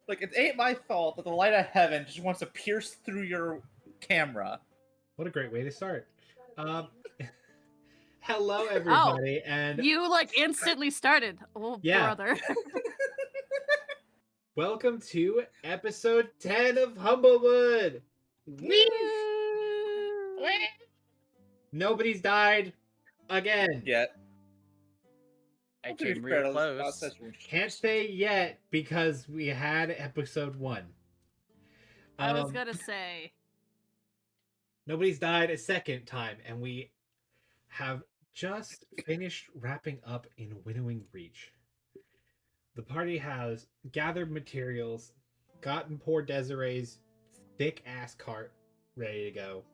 Like, it ain't my fault that the light of heaven just wants to pierce through your camera. What a great way to start. Hello, everybody, and You instantly started. Oh, Yeah. brother. welcome to episode 10 of Humblewood. Nobody's died again. Yet. I To be came fair, real let's not close. such- Can't say yet because we had episode 1. I was gonna say. Nobody's died a second time, and we have just finished wrapping up in Winnowing Reach. The party has gathered materials, gotten poor Desiree's thick-ass cart ready to go.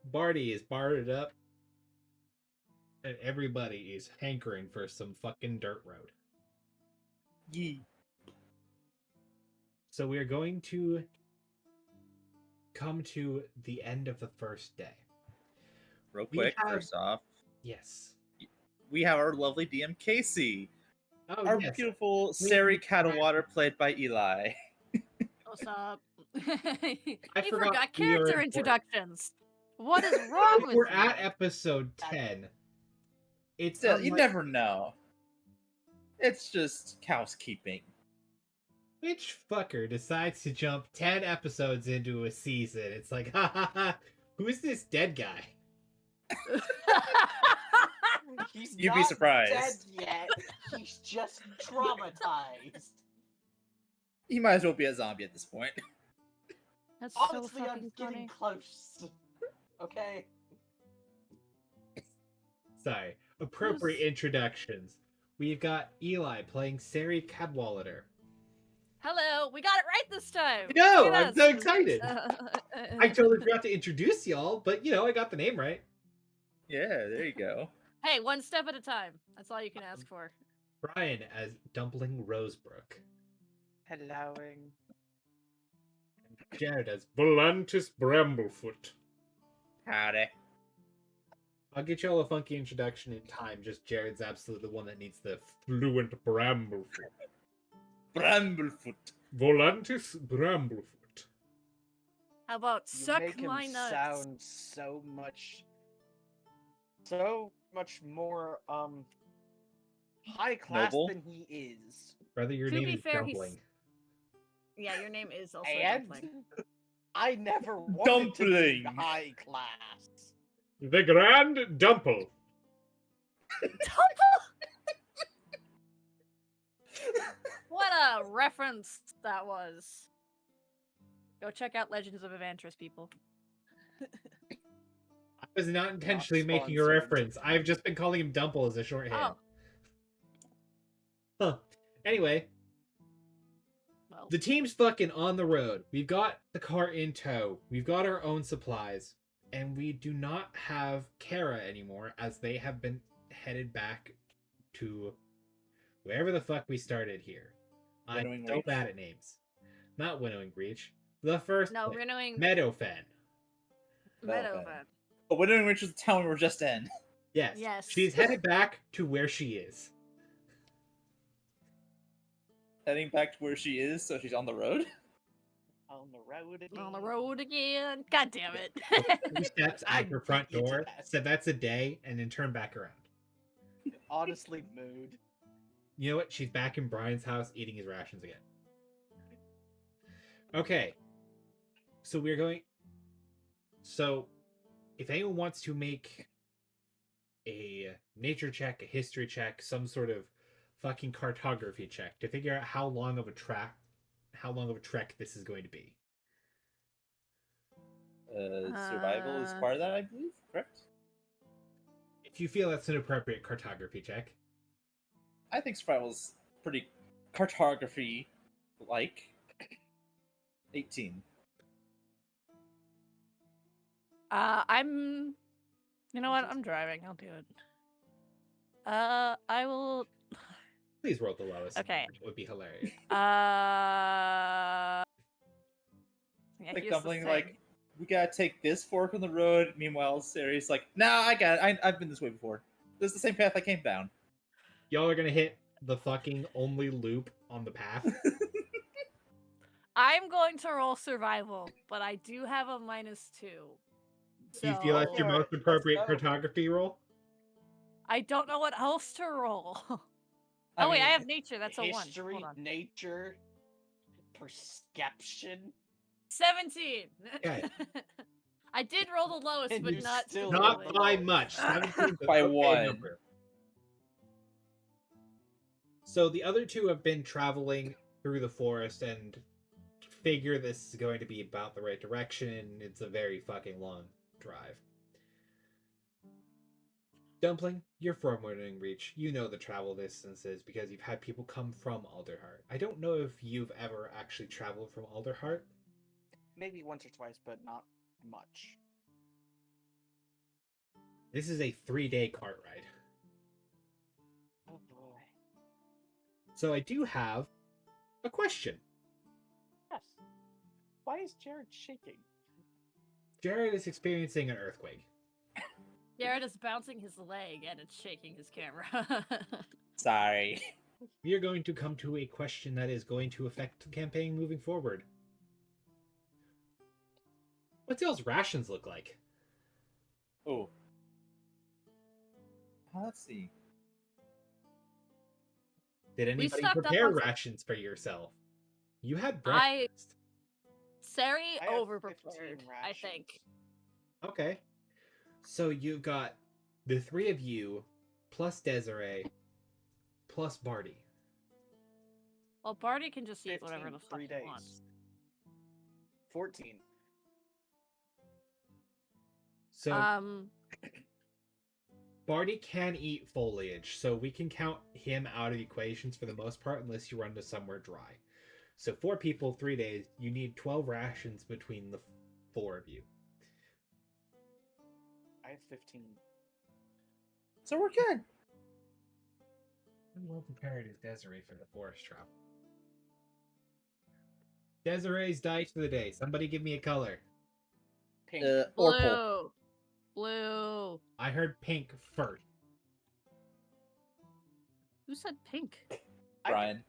Barty is barred up, and everybody is hankering for some fucking dirt road. Yee. So we are going to come to the end of the first day. Real We quick, have- first off, Yes. we have our lovely DM Casey. Oh, Our yes. beautiful Sari Catwater, played by Eli. What's up? He forgot forgot we are character important. introductions. What is wrong with We're you? at episode 10. It's Still, you unlike- never know. It's just housekeeping. Which fucker decides to jump 10 episodes into a season? It's like, ha ha ha, who's this dead guy? He's You'd be not surprised. dead yet. He's just traumatized. He might as well be a zombie at this point. That's Honestly, so I'm fucking getting funny. close. Okay. Sorry. Appropriate introductions. We've got Eli playing Sari Cadwallader. Hello, we got it right this time. No, Look at I'm so us. excited. I totally forgot to introduce y'all, but I got the name right. Yeah, there you go. Hey, one step at a time. That's all you can ask for. Brian as Dumpling Rosebrook. Helloing. Jared as Volantis Bramblefoot. Howdy. I'll get y'all a funky introduction in time, just Jared's absolutely the one that needs the fluent Bramblefoot. Bramblefoot. Volantis Bramblefoot. How about You suck make him my nuts? sound so much more high class Noble? than he is. Brother, your To name be is fair, he's- Dumpling. Yeah, your name is also And Dumpling. I never wanted to be Dumpling. high class. The Grand Dumple. What a reference that was. Go check out Legends of Evantris, people. I was not intentionally making a sponsored. reference. I've just been calling him Dumple as a shorthand. Oh, Huh. Anyway, well. the team's fucking on the road. We've got the car in tow. We've got our own supplies. And we do not have Kara anymore, as they have been headed back to wherever the fuck we started here. I'm Winnowing so Reach? bad at names. Not Winnowing Reach. The first No, place. we're doing Meadowfen. Meadowfen. But Winnowing Reach is the town we were just in. Yes. Yes. She's headed back to where she is. Heading back to where she is, so she's on the road. On the road again. On the road again. God damn it. 2 steps I out her front beat you to door, that. said that's a day, and then turn back around. Honestly, mood. You know what? She's back in Brian's house eating his rations again. Okay. So we're going... So, if anyone wants to make a nature check, a history check, some sort of fucking cartography check to figure out how long of a trek this is going to be. Survival is part of that, I believe, correct? If you feel that's an appropriate cartography check. I think survival's pretty cartography-like. 18. I'm. You know what? I'm driving. I'll do it. I will. Please roll the lowest. Okay. It would be hilarious. Yeah, Like here's the Dumpling, thing. like, we gotta take this fork on the road. Meanwhile, Sari's like, nah, I got it. I've been this way before. This is the same path I came down. Y'all are gonna hit the fucking only loop on the path. I'm going to roll survival, but I do have a -2. Do you feel that's your Alright, most let's appropriate go. cartography roll? I don't know what else to roll. I Oh wait, I mean, have nature. That's a 1. History, Hold on. nature, perception. 17. Okay. I did roll the lowest, And but you not still Not rolled the by lowest. much. 17 By okay 1. number. So the other two have been traveling through the forest and figure this is going to be about the right direction. It's a very fucking long drive. Dumpling, you're from Withering Reach. You know the travel distances because you've had people come from Alderheart. I don't know if you've ever actually traveled from Alderheart. Maybe once or twice, but not much. This is a 3-day cart ride. Oh boy. So I do have a question. Yes. Why is Jared shaking? Jared is experiencing an earthquake. Jared is bouncing his leg and it's shaking his camera. sorry. We are going to come to a question that is going to affect the campaign moving forward. What's y'all's rations look like? Oh. Let's see. Did anybody stocked up prepare on- rations for yourself? You had I- breakfast. Sari I have overprepared, 15 I think. rations. Okay. So you've got the 3 of you, plus Desiree, plus Barty. Well, Barty can just eat 15, whatever the fuck 3 he days. wants. 14. So Barty can eat foliage, so we can count him out of equations for the most part unless you run to somewhere dry. So 4 people, 3 days, you need 12 rations between the 4 of you. I have 15. So we're good. How well prepared is Desiree for the forest travel? Desiree's dice for the day. Somebody give me a color. Pink. Orpal. Blue. I heard pink first. Who said pink? Brian.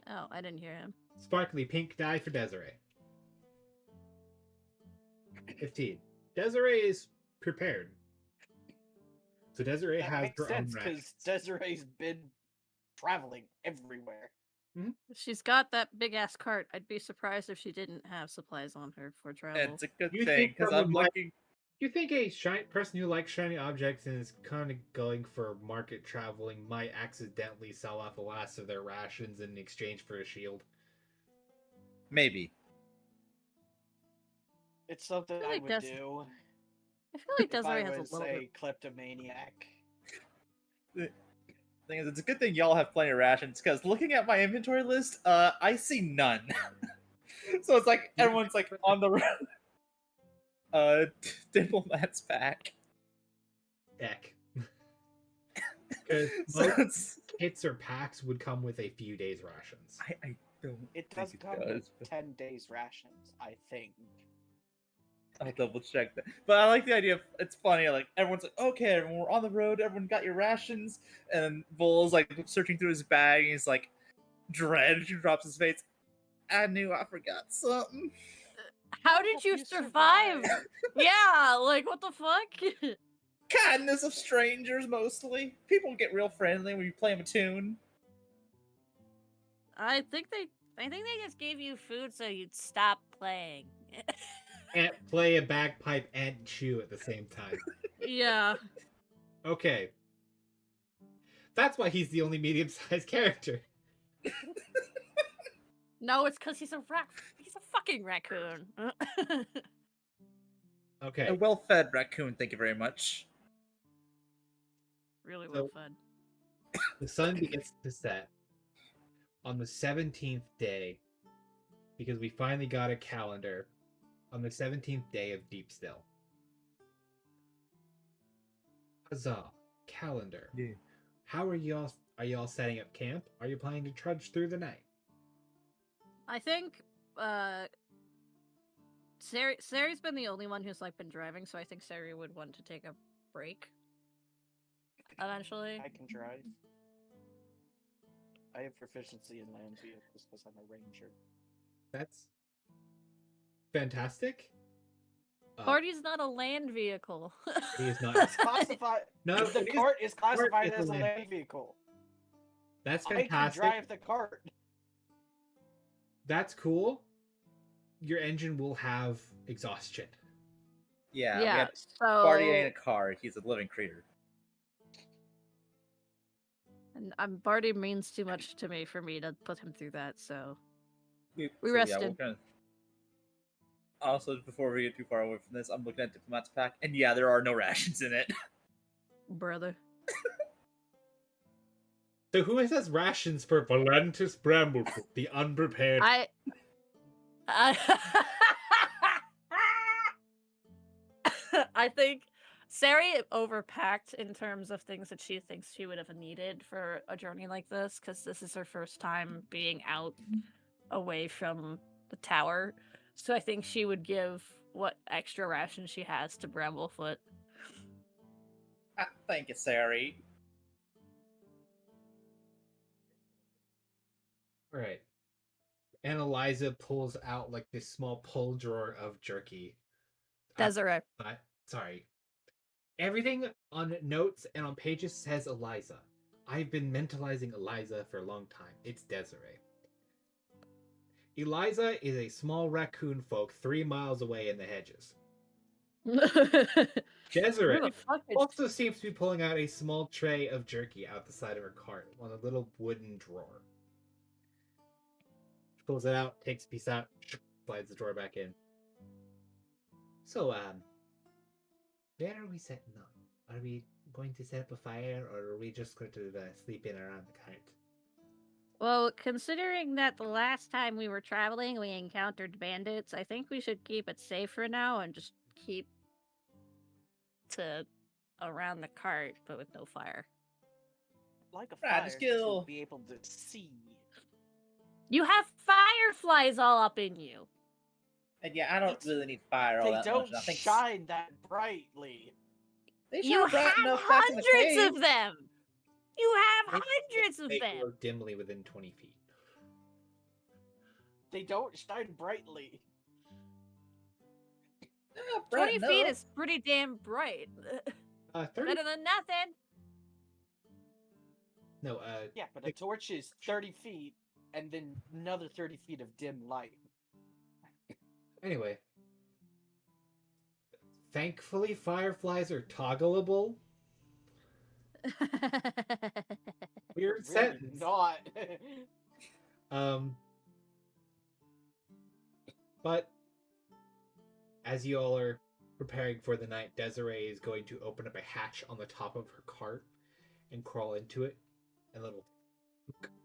Oh, I didn't hear him. Sparkly pink die for Desiree. 15. Desiree is prepared. So Desiree That has makes her own sense rations. because Desiree's been traveling everywhere. She's got that big ass cart. I'd be surprised if she didn't have supplies on her for travel. It's a good You thing think because someone I'm might- looking. Do you think a person who likes shiny objects and is kind of going for market traveling might accidentally sell off the last of their rations in exchange for a shield? Maybe. It's something feel I like would Des- do I feel like if I Desiree has a was little a bit. kleptomaniac. Thing is, it's a good thing y'all have plenty of rations because looking at my inventory list, I see none. So it's like everyone's like on the road. Diplomat's back. Heck. Because So most it's, kits or packs would come with a few days' rations. I don't. It does think come does, with but 10 days rations, I think. I'll double check that. But I like the idea of it's funny. Like everyone's like, okay, everyone, we're on the road. Everyone got your rations, and Bull's like searching through his bag. And he's like, dread. He drops his face. I knew I forgot something. How did you survive? Yeah, like what the fuck? Kindness of strangers, mostly. People get real friendly when you play them a tune. I think they just gave you food so you'd stop playing. Can't play a bagpipe and chew at the same time. Yeah. Okay. That's why he's the only medium-sized character. No, it's because he's a fucking raccoon. Okay. A well-fed raccoon, thank you very much. Really So- well fed. The sun begins to set on the 17th day because we finally got a calendar on the 17th day of Deep Still. Huzzah! Calendar. Yeah. How are y'all setting up camp? Are you planning to trudge through the night? I think Sari's been the only one who's like been driving, so I think Sari would want to take a break eventually. I can drive. I have proficiency in land vehicles because I'm a ranger. That's fantastic. Party's not a land vehicle. He is not. It's classified. No, the it is- cart is classified is a as a land- land vehicle. That's I can fantastic. drive the cart. That's cool. Your engine will have exhaustion. Yeah, Yeah, Barty ain't so a car. He's a living creature. and Barty means too much to me for me to put him through that. So we Yeah, rested. Also, before we get too far away from this, I'm looking at Diplomat's pack, and yeah, there are no rations in it. Brother. So who has rations for Volantis Bramblefoot, the unprepared? I I think Sari overpacked in terms of things that she thinks she would have needed for a journey like this, because this is her first time being out away from the tower. So I think she would give what extra ration she has to Bramblefoot. Thank you, Sari. All right. And Eliza pulls out like this small pull drawer of jerky. Desiree. Sorry. Everything on notes and on pages says Eliza. I've been mentalizing Eliza for a long time. It's Desiree. Eliza is a small raccoon folk 3 miles away in the hedges. Desiree Who the fuck is- also seems to be pulling out a small tray of jerky out the side of her cart on a little wooden drawer. She pulls it out, takes a piece out, slides the drawer back in. So, where are we setting up? Are we going to set up a fire, or are we just going to sleep in around the cart? Well, considering that the last time we were traveling, we encountered bandits, I think we should keep it safe for now and just keep to around the cart, but with no fire. Like a Right, fire just kill. to be able to see. You have fireflies all up in you. And yeah, I don't It's- really need fire all They that don't much. I think shine that brightly. they You shine bright have enough back in the hundreds cave. of them. You have They- hundreds of They them. glow dimly within 20 feet. They don't shine brightly. Yeah, bright 20 feet enough. is pretty damn bright. 30? Better than nothing. No, Yeah, but a torch is 30 feet, and then another 30 feet of dim light. anyway. Thankfully, fireflies are toggleable. Weird Really sentence. not. But as you all are preparing for the night, Desiree is going to open up a hatch on the top of her cart and crawl into it, and little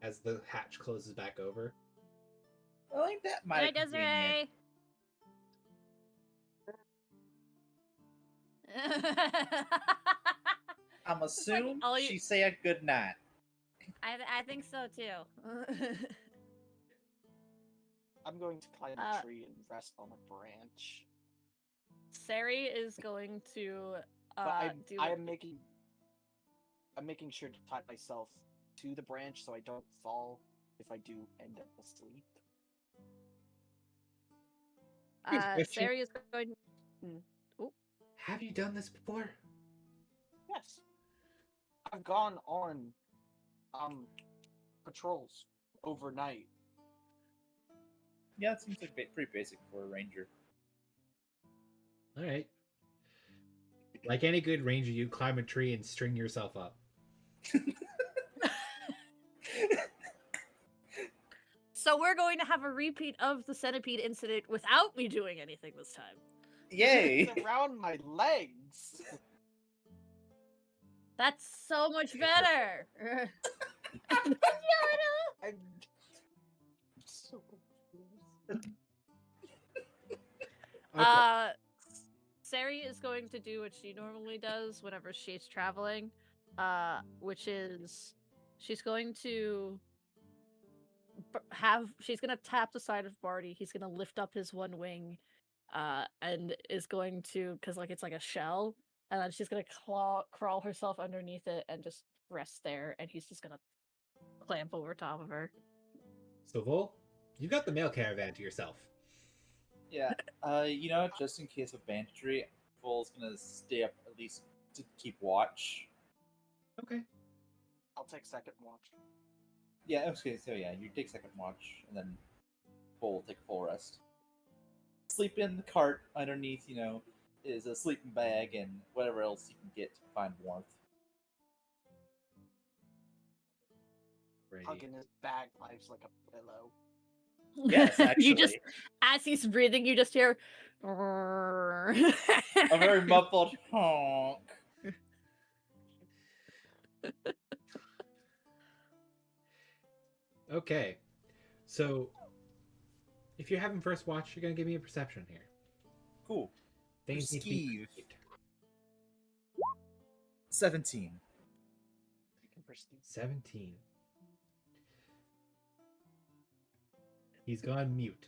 as the hatch closes back over. I think that might Hi, be convenient. Desiree. I'm assuming all you- she say a good night. I think so too. I'm going to climb a tree and rest on a branch. Sari is going to But do. I'm making sure to tie myself to the branch so I don't fall if I do end up asleep. Sari is going. Have you done this before? Yes. I've gone on patrols overnight. Yeah, it seems like pretty basic for a ranger. All right. Like any good ranger, you climb a tree and string yourself up. So we're going to have a repeat of the centipede incident without me doing anything this time. Yay! It's around my legs. That's so much better. I'm so confused. Okay. Sari is going to do what she normally does whenever she's traveling, which is she's going to she's gonna tap the side of Barty. He's gonna lift up his one wing, and is going to, because like it's like a shell, and then she's gonna crawl herself underneath it and just rest there, and he's just gonna clamp over top of her. So, Vol, You got the mail caravan to yourself. Yeah. Just in case of banditry, Vol's gonna stay up at least to keep watch. Okay. I'll take second watch. Yeah, okay, so yeah, you take second watch, and then Vol will take a full rest. Sleep in the cart underneath, is a sleeping bag and whatever else you can get to find warmth. Ready. Hugging his bagpipes like a pillow. Yes, You just, actually. as he's breathing, you just hear. A very muffled honk. Okay. So, if you're having first watch, you're gonna give me a perception here. Cool. Things need to be Skeeve. perceived. 17. You can proceed. 17. He's gone mute.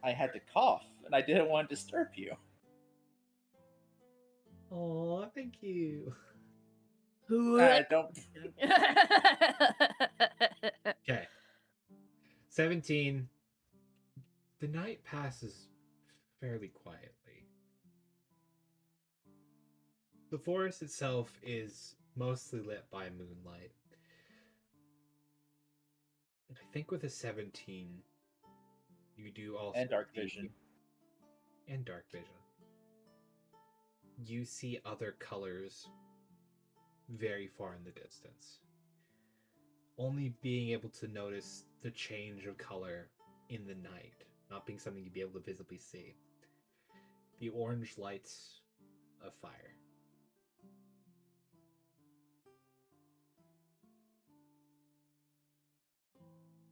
I had to cough, and I didn't want to disturb you. Oh, thank you. Don't. Okay. 17. The night passes fairly quietly. The forest itself is mostly lit by moonlight. And I think with a 17, you do also And dark see- vision. And dark vision. You see other colors very far in the distance. Only being able to notice the change of color in the night, not being something you'd be able to visibly see. The orange lights of fire.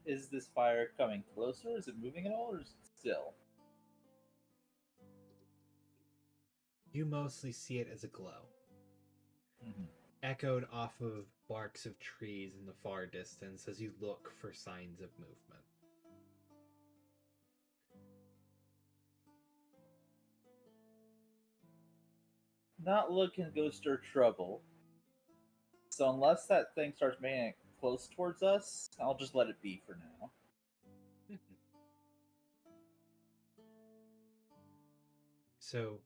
Is this fire coming closer? Is it moving at all, or is it still? You mostly see it as a glow, Mm-hmm. echoed off of barks of trees in the far distance as you look for signs of movement. Not looking to go stir trouble. So unless that thing starts making it close towards us, I'll just let it be for now. So,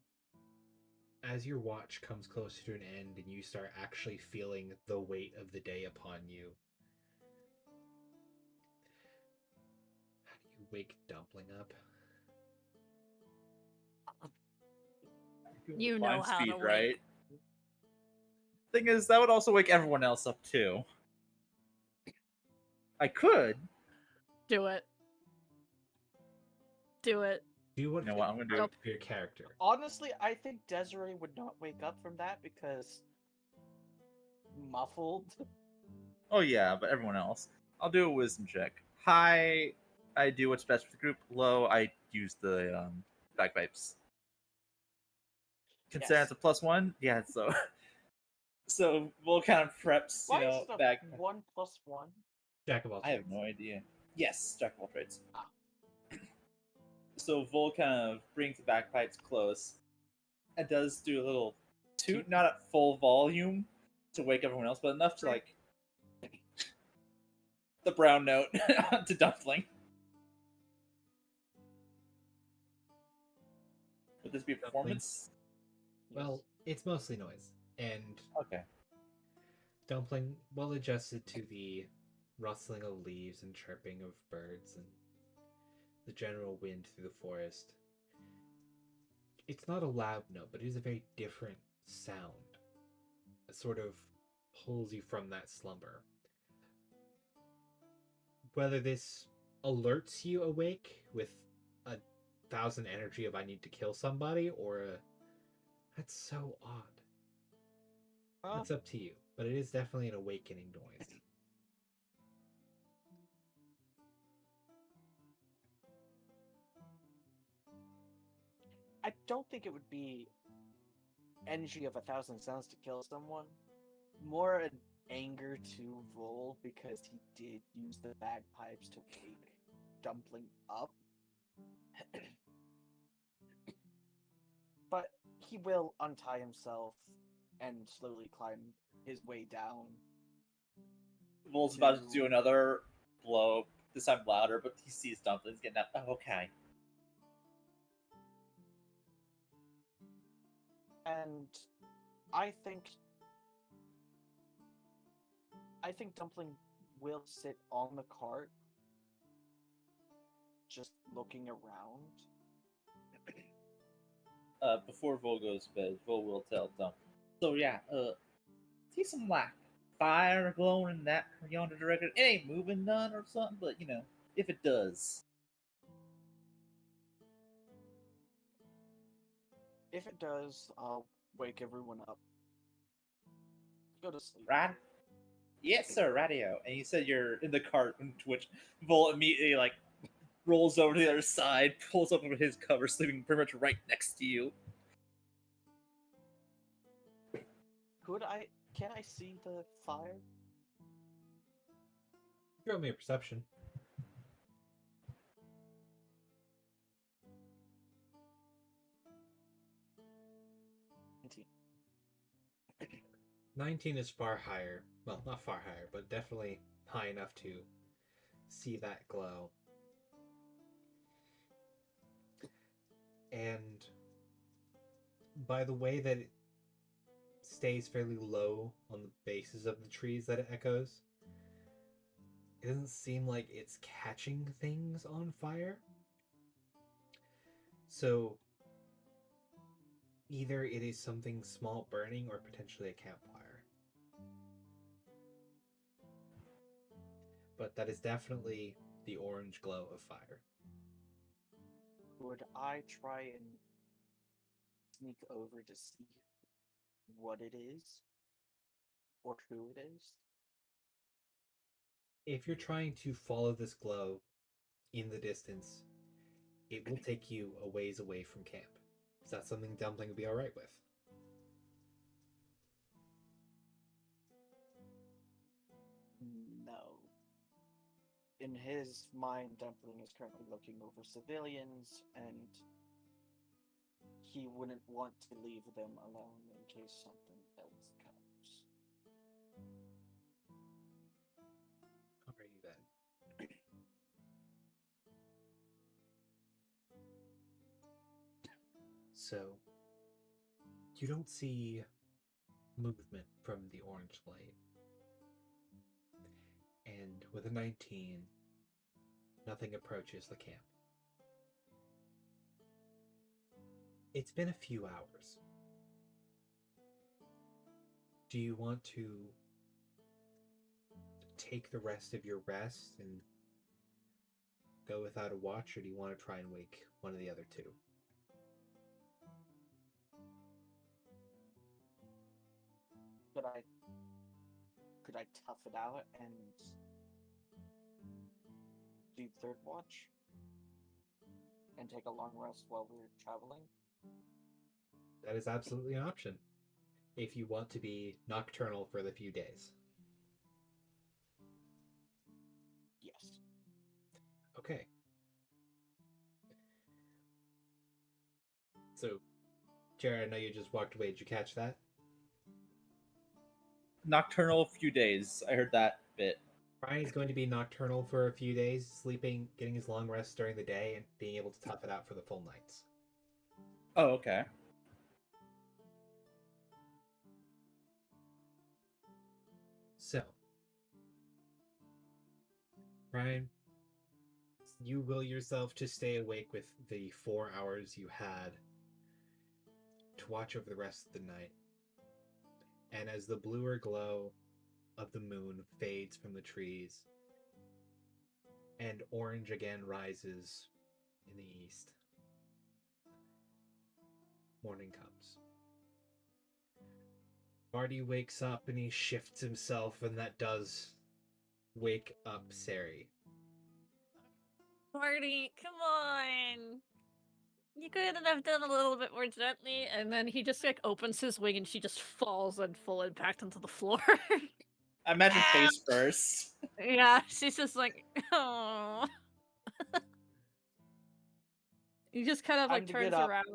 as your watch comes closer to an end and you start actually feeling the weight of the day upon you, how do you wake Dumpling up? You know Blind how speed, to wake. right? Thing is, that would also wake everyone else up too. I could. Do it. Do it. Do what You know what? I'm gonna do it. for your character. Honestly, I think Desiree would not wake up from that because muffled. Oh yeah, but everyone else. I'll do a wisdom check. High, I do what's best for the group. Low, I use the bagpipes. Consider Yes. it's a +1. Yeah, so so we'll kind of preps, Why is it a back. 1+1? Jack of all I have trades. no idea. Yes, jack of all trades. Ah. So Vol kind of brings the bagpipes close and does do a little toot, not at full volume to wake everyone else, but enough to like the brown note to Dumpling. Would this be a performance? Well, it's mostly noise, and Okay. Dumpling well adjusted to the rustling of leaves and chirping of birds and the general wind through the forest. It's not a loud note, but it is a very different sound. It sort of pulls you from that slumber. Whether this alerts you awake with 1,000 energy of I need to kill somebody, or that's so odd. Huh? It's up to you, but it is definitely an awakening noise. I don't think it would be energy of 1,000 sounds to kill someone. More an anger to Vol because he did use the bagpipes to wake Dumpling up. But he will untie himself and slowly climb his way down. Vol's about to do another blow this time louder, but he sees Dumplings getting up. Oh, okay. And I think Dumpling will sit on the cart, just looking around. Before Vol goes to bed, Vol will tell Dumplings. So yeah, see some like fire glowing in that yonder direction. It ain't moving none or something, but you know, if it does. If it does, I'll wake everyone up. Go to sleep. Right? Yes, sir, radio. And you said you're in the cart, to which Vol immediately like rolls over to the other side, pulls up over his cover, sleeping pretty much right next to you. Can I see the fire? Throw me a perception. Indeed. 19 is far higher. Well, not far higher, but definitely high enough to see that glow. And by the way that it stays fairly low on the bases of the trees that it echoes, it doesn't seem like it's catching things on fire. So either it is something small burning or potentially a campfire. But that is definitely the orange glow of fire. Would I try and sneak over to see what it is? Or who it is? If you're trying to follow this glow in the distance, it will take you a ways away from camp. Is that something Dumpling would be alright with? No. In his mind, Dumpling is currently looking over civilians, and he wouldn't want to leave them alone in case something else comes. Alrighty then. So, you don't see movement from the orange light. And with a 19, nothing approaches the camp. It's been a few hours. Do you want to take the rest of your rest and go without a watch, or do you want to try and wake one of the other two? Could I tough it out and do third watch? And take a long rest while we're traveling? That is absolutely an option, if you want to be nocturnal for the few days. Yes. Okay. So, Jared, I know you just walked away. Did you catch that? Nocturnal few days. I heard that bit. Brian is going to be nocturnal for a few days, sleeping, getting his long rest during the day, and being able to tough it out for the full nights. Oh, okay. So, Brian, you will yourself to stay awake with the 4 hours you had to watch over the rest of the night. And as the bluer glow of the moon fades from the trees, and orange again rises in the east, morning comes. Barty wakes up and he shifts himself, and that does wake up Sari. Marty, come on. You couldn't have done a little bit more gently, and then he just like opens his wing and she just falls in full impact onto the floor. I imagine face first. Yeah, she's just like, oh. He just kind of like Time to get turns up. around.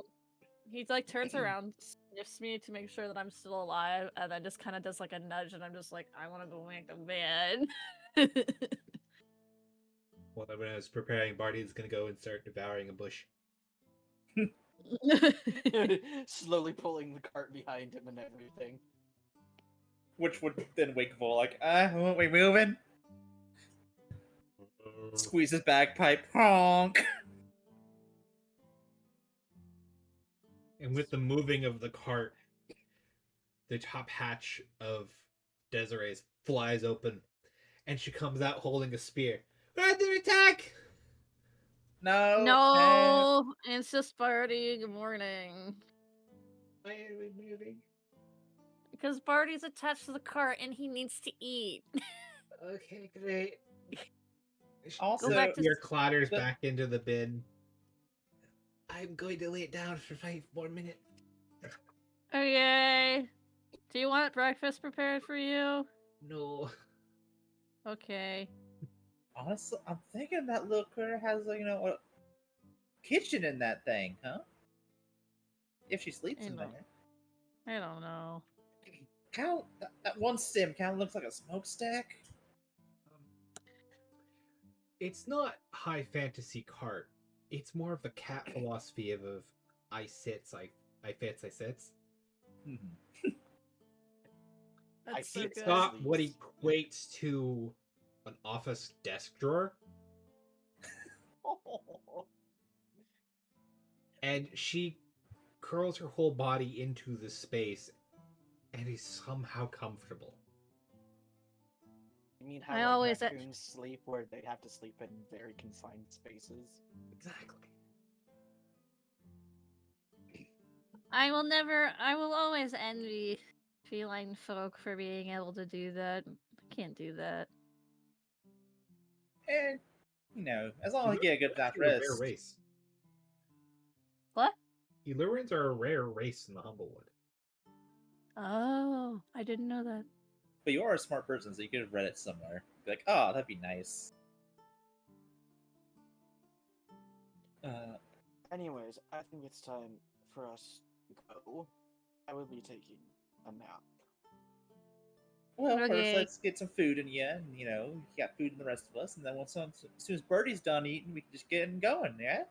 He like turns around, sniffs me to make sure that I'm still alive, and then just kind of does like a nudge, and I'm just like, I want to go make the bed. While everyone is preparing, Barty's gonna go and start devouring a bush. Slowly pulling the cart behind him and everything. Which would then wake Vol like, we moving? Squeeze his bagpipe, honk. And with the moving of the cart, the top hatch of Desiree's flies open, and she comes out holding a spear. We're under attack! No. No, it's just Barty. Good morning. Why are we moving? Because Barty's attached to the cart and he needs to eat. Okay, great. Also, Go back to Your clatters the- back into the bin. I'm going to lay it down for 5 more minutes. Okay. Do you want breakfast prepared for you? No. Okay. honestly, I'm thinking that little critter has a kitchen in that thing, huh? If she sleeps in I don't- there. I don't know. That one stem kind of looks like a smokestack. It's not high fantasy cart. It's more of the cat philosophy of I fits. Mhm. That's so see good. It's not Sleeps. what equates to an office desk drawer. And she curls her whole body into the space and is somehow comfortable. You mean how I like, always- raccoons sleep where they have to sleep in very confined spaces? Exactly. I will always envy feline folk for being able to do that. I can't do that. And, as long as you get a good night's They're a rare rest. race. What? Elurans are a rare race in the Humblewood. Oh, I didn't know that. But you are a smart person, so you could have read it somewhere. Be like, oh, that'd be nice. Anyways, I think it's time for us to go. I will be taking a nap. Well, first Okay. let's get some food in you, and you got food in the rest of us, and then as soon as Birdie's done eating, we can just get him going, yeah?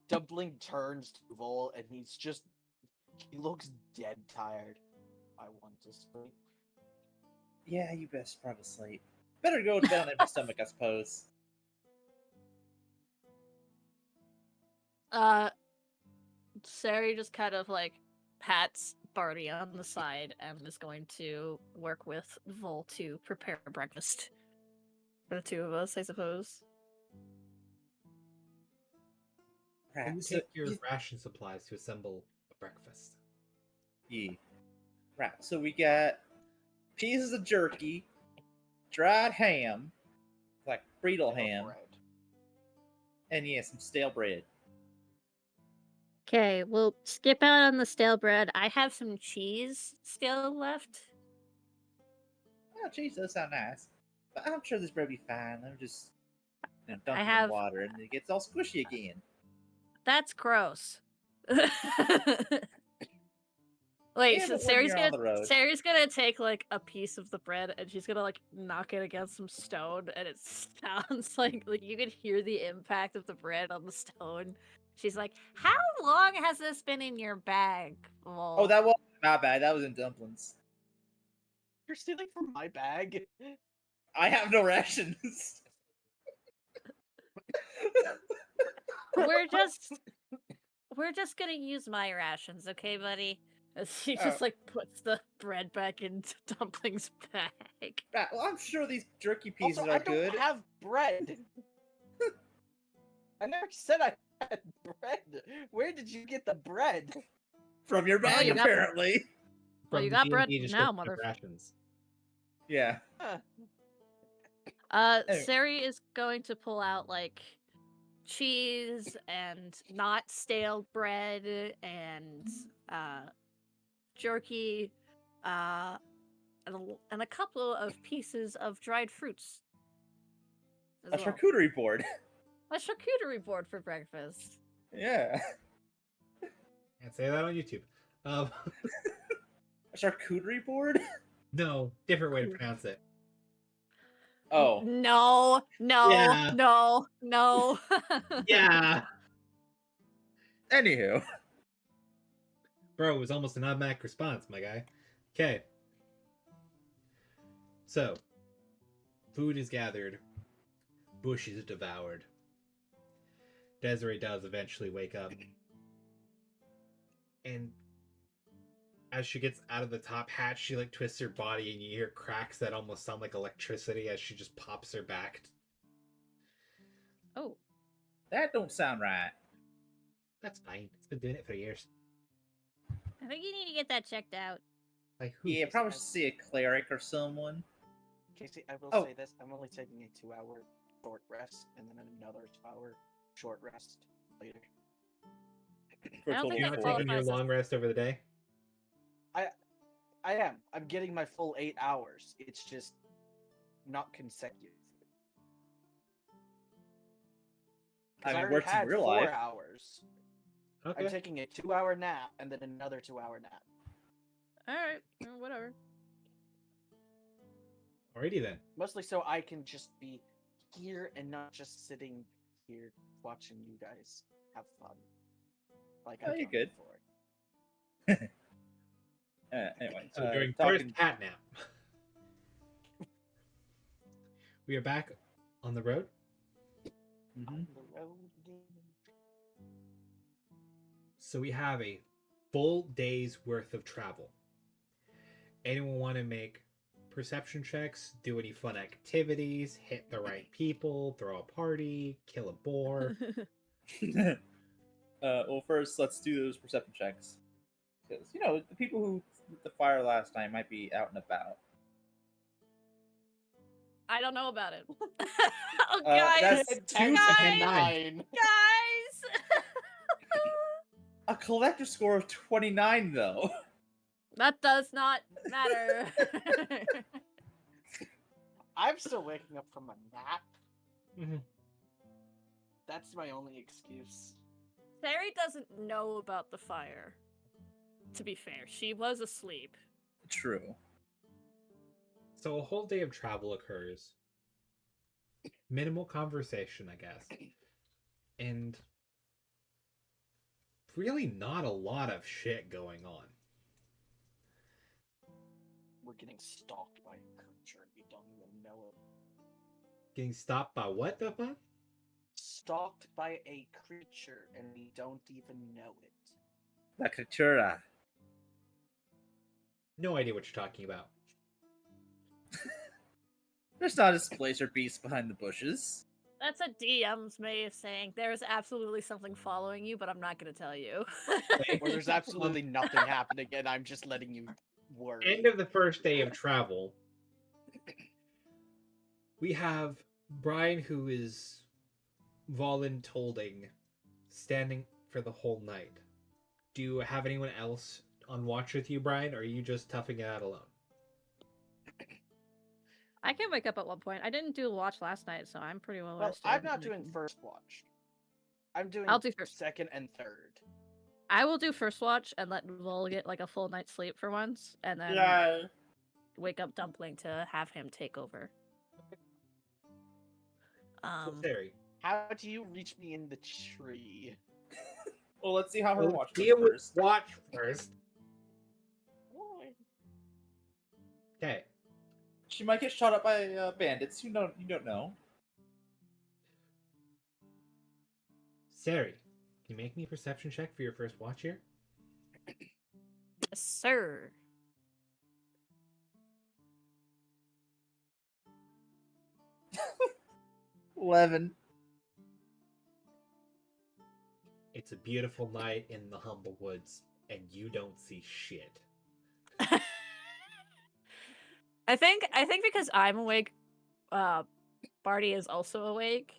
Dumpling turns to Vol and he looks dead tired. I want to sleep. Yeah, you best probably sleep. Better go to bed on empty stomach, I suppose. Sari just kind of like pats Barty on the side and is going to work with Vol to prepare breakfast for the two of us, I suppose. And you Right, so, take your ration supplies to assemble a breakfast. yeah. Right, so we got pieces of jerky, dried ham, like brittle ham, Bread. and yeah, some stale bread. Okay, we'll skip out on the stale bread. I have some cheese still left. Oh, geez, those sound nice. But I'm sure this bread will be fine. Let me just dunk I it have- in water, and it gets all squishy again. That's gross. Wait, Yeah, so but when you're on the road. Sari's gonna take like a piece of the bread and she's gonna like knock it against some stone, and it sounds like you could hear the impact of the bread on the stone. She's like, "How long has this been in your bag?" Oh, that was my bad. That was in dumplings. You're stealing from my bag? I have no rations. we're just gonna use my rations, okay, buddy? As she Oh. just like puts the bread back into Dumpling's bag. Right, well, I'm sure these jerky pieces Also, are I don't good. have bread. I never said I had bread. Where did you get the bread? From your Well, bag, you got- apparently. Well, you the got D&D bread description now, of mother- rations. Yeah. Anyway. Sari is going to pull out like cheese and not stale bread and jerky, and a couple of pieces of dried fruits. A as well. charcuterie board. A charcuterie board for breakfast. Yeah. Can't say that on YouTube. A charcuterie board? No, different way to pronounce it. Oh, No, no, Yeah. no. Yeah. anywho. Bro, it was almost an automatic response, my guy. Okay. So, food is gathered. Bush is devoured. Desiree does eventually wake up. And as she gets out of the top hatch, she like twists her body and you hear cracks that almost sound like electricity as she just pops her back. Oh, That don't sound right. That's fine. It's been doing it for years. I think you need to get that checked out. Like who? Yeah, probably should see a cleric or someone. Casey, I will Oh. say this: I'm only taking a 2-hour short rest and then another 2-hour short rest later. For I don't think You're that not taking your qualifies as- long rest over the day? I am. I'm getting my full 8 hours. It's just not consecutive. 'Cause I mean, already works in had real 4 life. hours. Okay. I'm taking a 2-hour nap and then another 2-hour nap. All right, whatever. Alrighty then. Mostly so I can just be here and not just sitting here watching you guys have fun. Like Oh, I've you're done good. before. Anyway, So during talking... first cat nap. We are back on the road. Mhm. On the road again. So we have a full day's worth of travel. Anyone want to make perception checks, do any fun activities, hit the right people, throw a party, kill a boar? Well, first, let's do those perception checks. Because, the people who lit the fire last night might be out and about. I don't know about it. Oh, guys, that's two guys, and nine. guys. A collector score of 29, though. That does not matter. I'm still waking up from a nap. Mhm. That's my only excuse. Terry doesn't know about the fire. To be fair, she was asleep. True. So a whole day of travel occurs. Minimal conversation, I guess. And really not a lot of shit going on. We're getting stalked by a creature and we don't even know it. Getting stopped by what the fuck? Stalked by a creature and we don't even know it. La Creatura. No idea what you're talking about. There's not a displacer beast behind the bushes. That's a DM's way of saying there is absolutely something following you, but I'm not going to tell you. Or there's absolutely nothing happening and I'm just letting you worry. End of the first day of travel. We have Brian, who is voluntolding, standing for the whole night. Do you have anyone else on watch with you, Brian, or are you just toughing it out alone? I can wake up at one point. I didn't do watch last night, so I'm pretty well Well, rested. I'm not doing first watch. I'm doing I'll do first. second and third. I will do first watch and let Vol get like a full night's sleep for once, and then wake up Dumpling to have him take over. So, Terry. How do you reach me in the tree? Well, let's see how her watch goes Deal with first. watch first. Why? Okay. She might get shot up by bandits. You don't know. Sari, can you make me a perception check for your first watch here? Yes, sir. $11. It's a beautiful night in the Humblewoods, and you don't see shit. I think because I'm awake, Barty is also awake,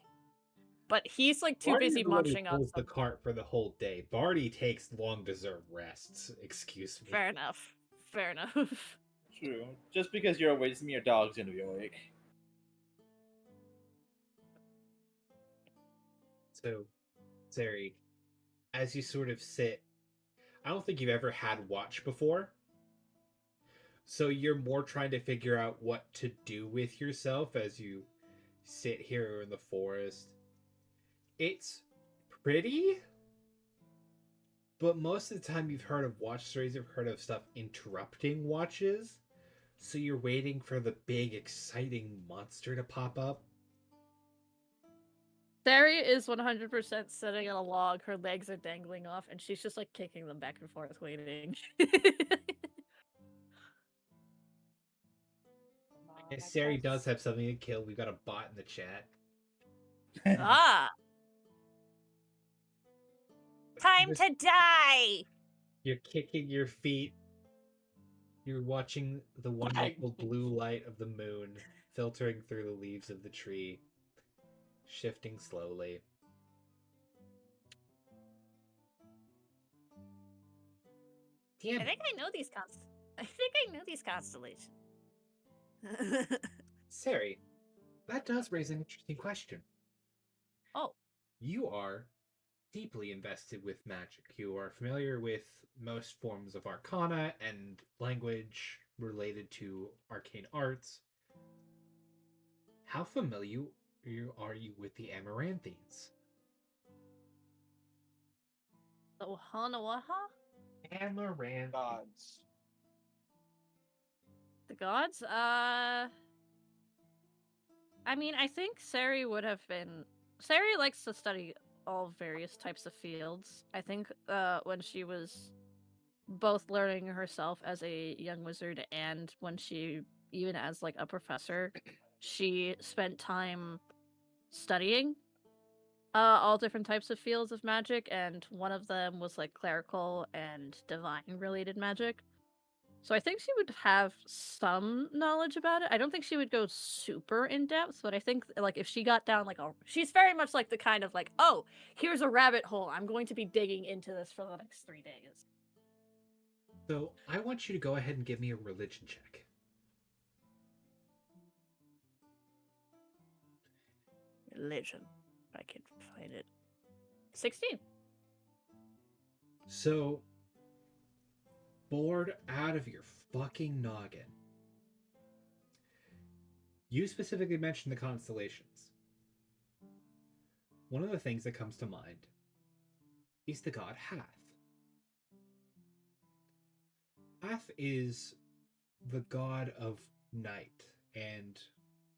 but he's like too Barty's busy the one who munching on pulls the something. cart for the whole day. Barty takes long-deserved rests. Excuse me. Fair enough. Fair enough. True. Just because you're awake doesn't mean your dog's gonna be awake. So, Sari, as you sort of sit, I don't think you've ever had watch before. So you're more trying to figure out what to do with yourself as you sit here in the forest. It's pretty, but most of the time you've heard of watch stories, you've heard of stuff interrupting watches. So you're waiting for the big, exciting monster to pop up. Sari is 100% sitting on a log, her legs are dangling off, and she's just like kicking them back and forth, waiting. I guess Sari does have something to kill. We've got a bot in the chat. Ah! Time to die! You're kicking your feet. You're watching the wonderful blue light of the moon filtering through the leaves of the tree, shifting slowly. Damn I it. think I know these constellations. Sari, that does raise an interesting question. Oh. You are deeply invested with magic. You are familiar with most forms of arcana and language related to arcane arts. How familiar are you with the Amaranthines? The Hanawaha? Amaranth. Gods. The gods? I mean, I think Sari would have been... Sari likes to study all various types of fields. I think when she was both learning herself as a young wizard and when she, even as like a professor, she spent time studying all different types of fields of magic, and one of them was like clerical and divine related magic. So I think she would have some knowledge about it. I don't think she would go super in depth, but I think like if she got down like she's very much like the kind of like, oh, here's a rabbit hole. I'm going to be digging into this for the next 3 days. So I want you to go ahead and give me a religion check. Religion. I can find it. 16. So, bored out of your fucking noggin. You specifically mentioned the constellations. One of the things that comes to mind is the god Hath. Hath is the god of night and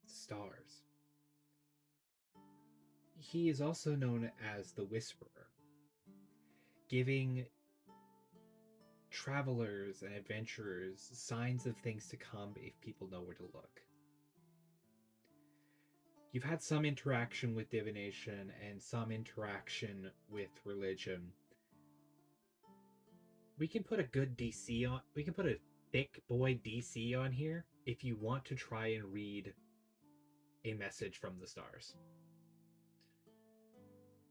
stars. He is also known as the Whisperer, giving travelers and adventurers signs of things to come if people know where to look. You've had some interaction with divination and some interaction with religion. We can put a good DC on, we can put a thick boy DC on here if you want to try and read a message from the stars.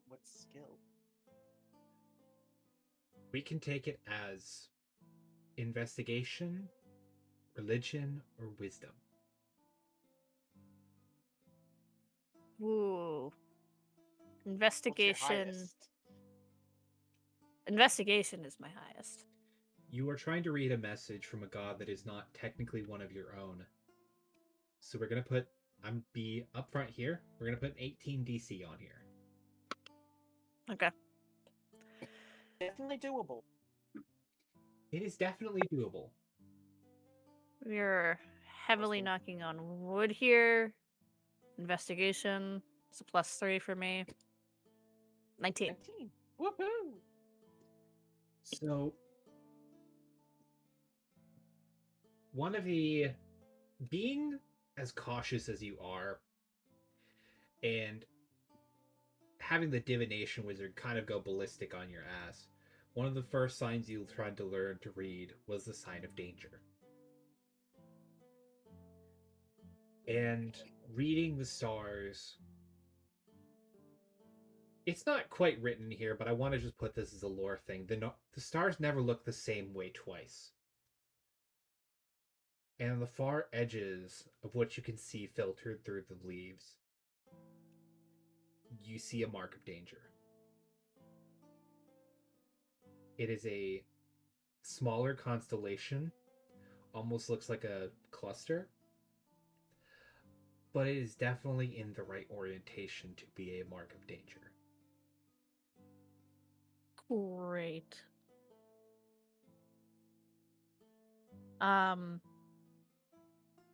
What skill? We can take it as investigation, religion, or wisdom. Ooh. What's your Investigation. highest? Investigation is my highest. You are trying to read a message from a god that is not technically one of your own. So we're going to put, I'm be upfront here, we're going to put an 18 DC on here. Okay. Definitely doable. It is definitely doable. We're heavily knocking on wood here. Investigation. It's a +3 for me. 19. 19. Woohoo! So, one of the, being as cautious as you are, and having the divination wizard kind of go ballistic on your ass, one of the first signs you tried to learn to read was the sign of danger. And reading the stars, it's not quite written here, but I want to just put this as a lore thing. The stars never look the same way twice. And on the far edges of what you can see filtered through the leaves, you see a mark of danger. It is a smaller constellation almost looks like a cluster, but it is definitely in the right orientation to be a mark of danger. Great.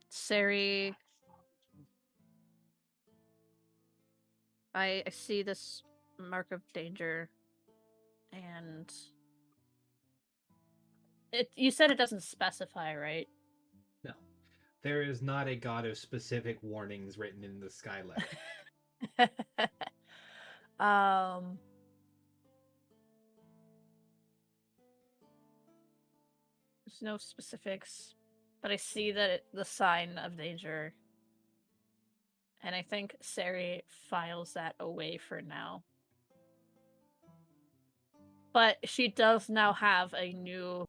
Sari, I see this mark of danger, and you said it doesn't specify, right? No. There is not a god of specific warnings written in the sky letter. There's no specifics, but I see that the sign of danger, and I think Sari files that away for now. But she does now have a new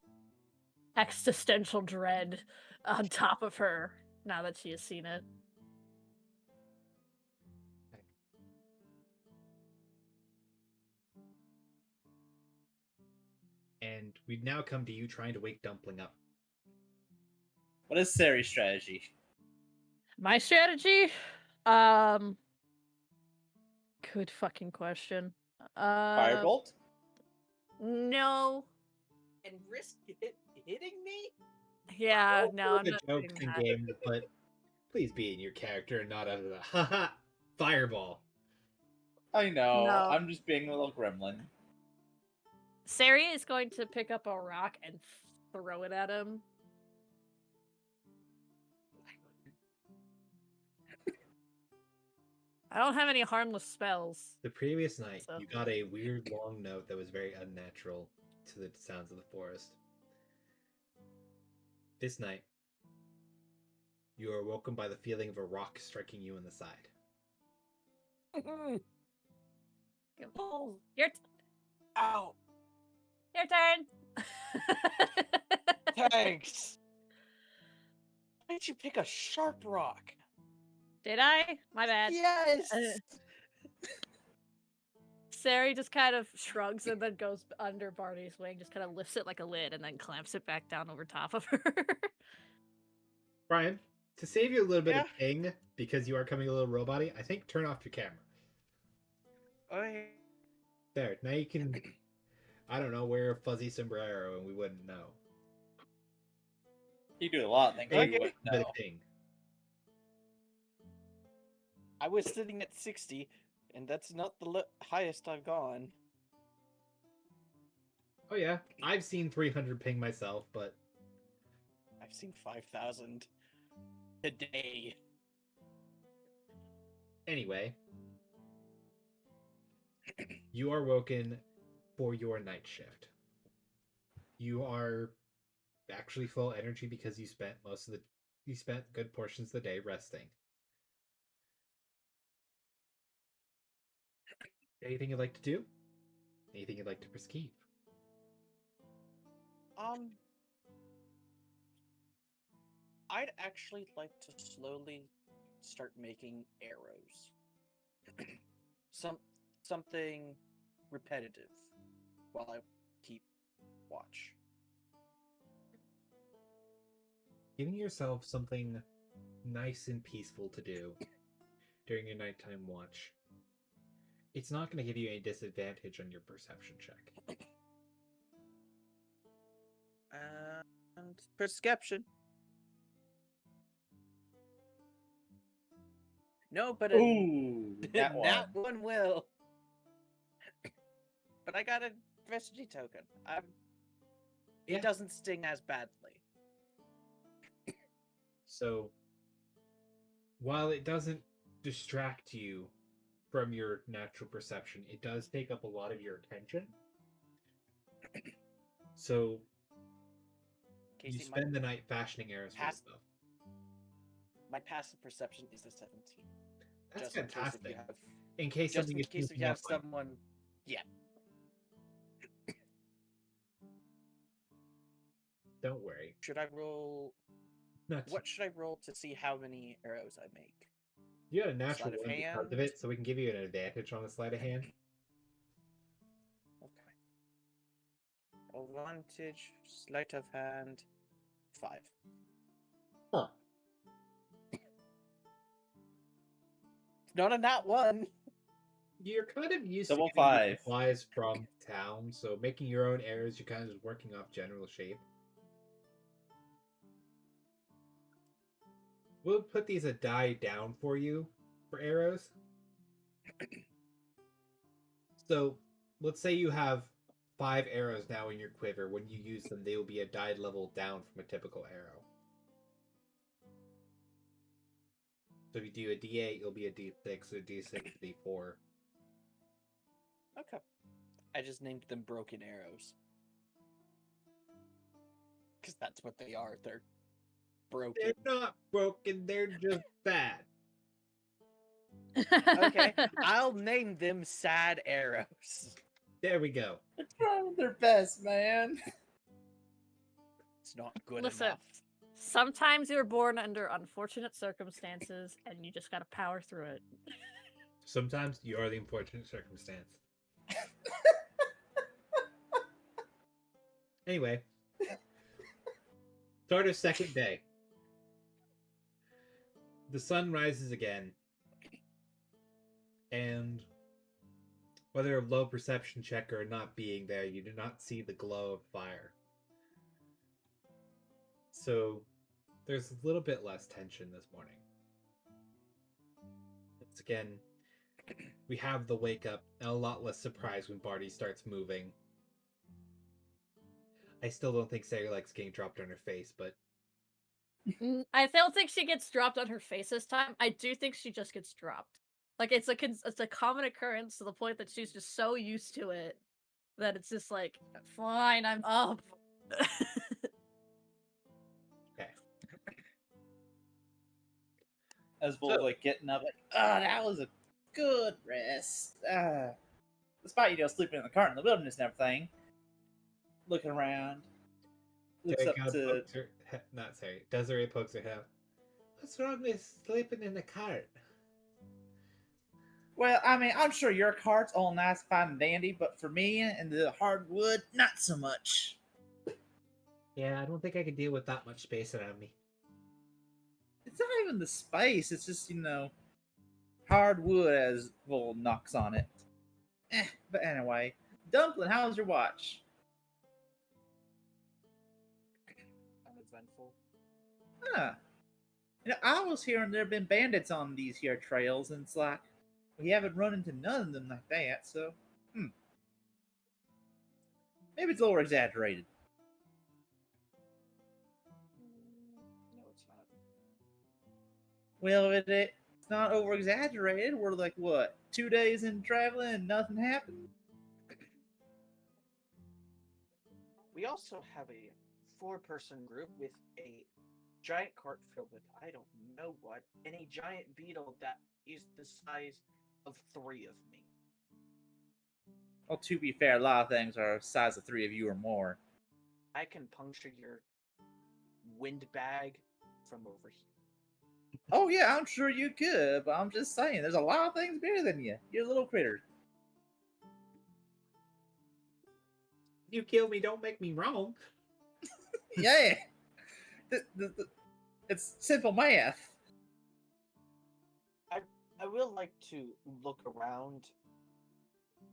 existential dread on top of her now that she has seen it. And we now come to you trying to wake Dumpling up. What is Sari's strategy? My strategy? Good fucking question. Firebolt? No. And risk hitting me? Yeah, no, I'm the not jokes doing and that. games, but please be in your character and not out of the haha fireball. I know. No. I'm just being a little gremlin. Sari is going to pick up a rock and throw it at him. I don't have any harmless spells. The previous night, So- you got a weird long note that was very unnatural to the sounds of the forest. This night, you are woken by the feeling of a rock striking you in the side. Oh, your Ow! turn. Thanks! Why did you pick a sharp rock? Did I? My bad. Yes! Sari just kind of shrugs and then goes under Barney's wing, just kind of lifts it like a lid and then clamps it back down over top of her. Brian, to save you a little bit Yeah? of ping, because you are coming a little robot-y, I think turn off your camera. Okay. There, now you can, I don't know, wear a fuzzy sombrero and we wouldn't know. You do a lot of things Maybe you a wouldn't bit of know. ping. I was sitting at 60, and that's not the highest I've gone. Oh yeah, I've seen 300 ping myself, but I've seen 5,000 today. anyway. You are woken for your night shift. You are actually full energy because you spent good portions of the day resting. Anything you'd like to do? Anything you'd like to prescribe? I'd actually like to slowly start making arrows. Something repetitive while I keep watch. Giving yourself something nice and peaceful to do during your nighttime watch. It's not going to give you any disadvantage on your perception check. And perception. No, but Ooh, that that one. one will. But I got a vestige token. Yeah. It doesn't sting as badly. So, while it doesn't distract you from your natural perception, it does take up a lot of your attention. So, Casey, you spend the night fashioning arrows for pass- yourself. my passive perception is a 17. That's just in case if you fantastic. have, In case just something in is case if sneaking you have up on you. someone. Yeah. Don't worry. Should I roll? Not What should I roll to see how many arrows I make? You had a natural Sleight of one because of hand? it, so we can give you an advantage on the sleight of hand. Okay. Advantage, sleight of hand, 5. Huh. Not a nat 1. You're kind of used Double to getting your 5. supplies from town, so making your own arrows, you're kind of just working off general shape. We'll put these a die down for you for arrows. So let's say you have 5 arrows now in your quiver. When you use them, they will be a die level down from a typical arrow. So if you do a D8, it'll be a D6, a D6, a D4. Okay. I just named them broken arrows. Because that's what they are. They're broken. They're not broken, they're just bad. Okay, I'll name them sad arrows. There we go. They're trying their best, man. It's not good Listen, enough. sometimes you're born under unfortunate circumstances and you just gotta power through it. Sometimes you are the unfortunate circumstance. Anyway, start of second day. The sun rises again, and whether a low perception check or not being there, you do not see the glow of fire. So there's a little bit less tension this morning. Once again, we have the wake up and a lot less surprise when Barty starts moving. I still don't think Sarah likes getting dropped on her face, but I don't think she gets dropped on her face this time. I do think she just gets dropped. Like it's a common occurrence to the point that she's just so used to it that it's just like, fine, I'm up. okay. As Bull's like getting up, like, oh, that was a good rest. Despite sleeping in the cart in the wilderness and everything, looking around, looks up to. Desiree pokes her head. What's wrong with sleeping in the cart? Well, I mean, I'm sure your cart's all nice, fine, and dandy, but for me and the hardwood, not so much. Yeah, I don't think I could deal with that much space around me. It's not even the space, it's just, hardwood as Vol knocks on it. But anyway, Dumpling, how was your watch? Uneventful. Huh. I was hearing there have been bandits on these here trails, and it's like, we haven't run into none of them like that, so, maybe it's a little exaggerated. No, it's not. Well, if it's not over exaggerated, we're like, what, 2 days in traveling and nothing happened? We also have a 4-person group with a giant cart filled with I don't know what, and a giant beetle that is the size of 3 of me. Well, to be fair, a lot of things are the size of 3 of you or more. I can puncture your windbag from over here. Oh yeah, I'm sure you could, but I'm just saying, there's a lot of things bigger than you. You're a little critter. You kill me, don't make me wrong. Yeah. It's simple math. I will like to look around,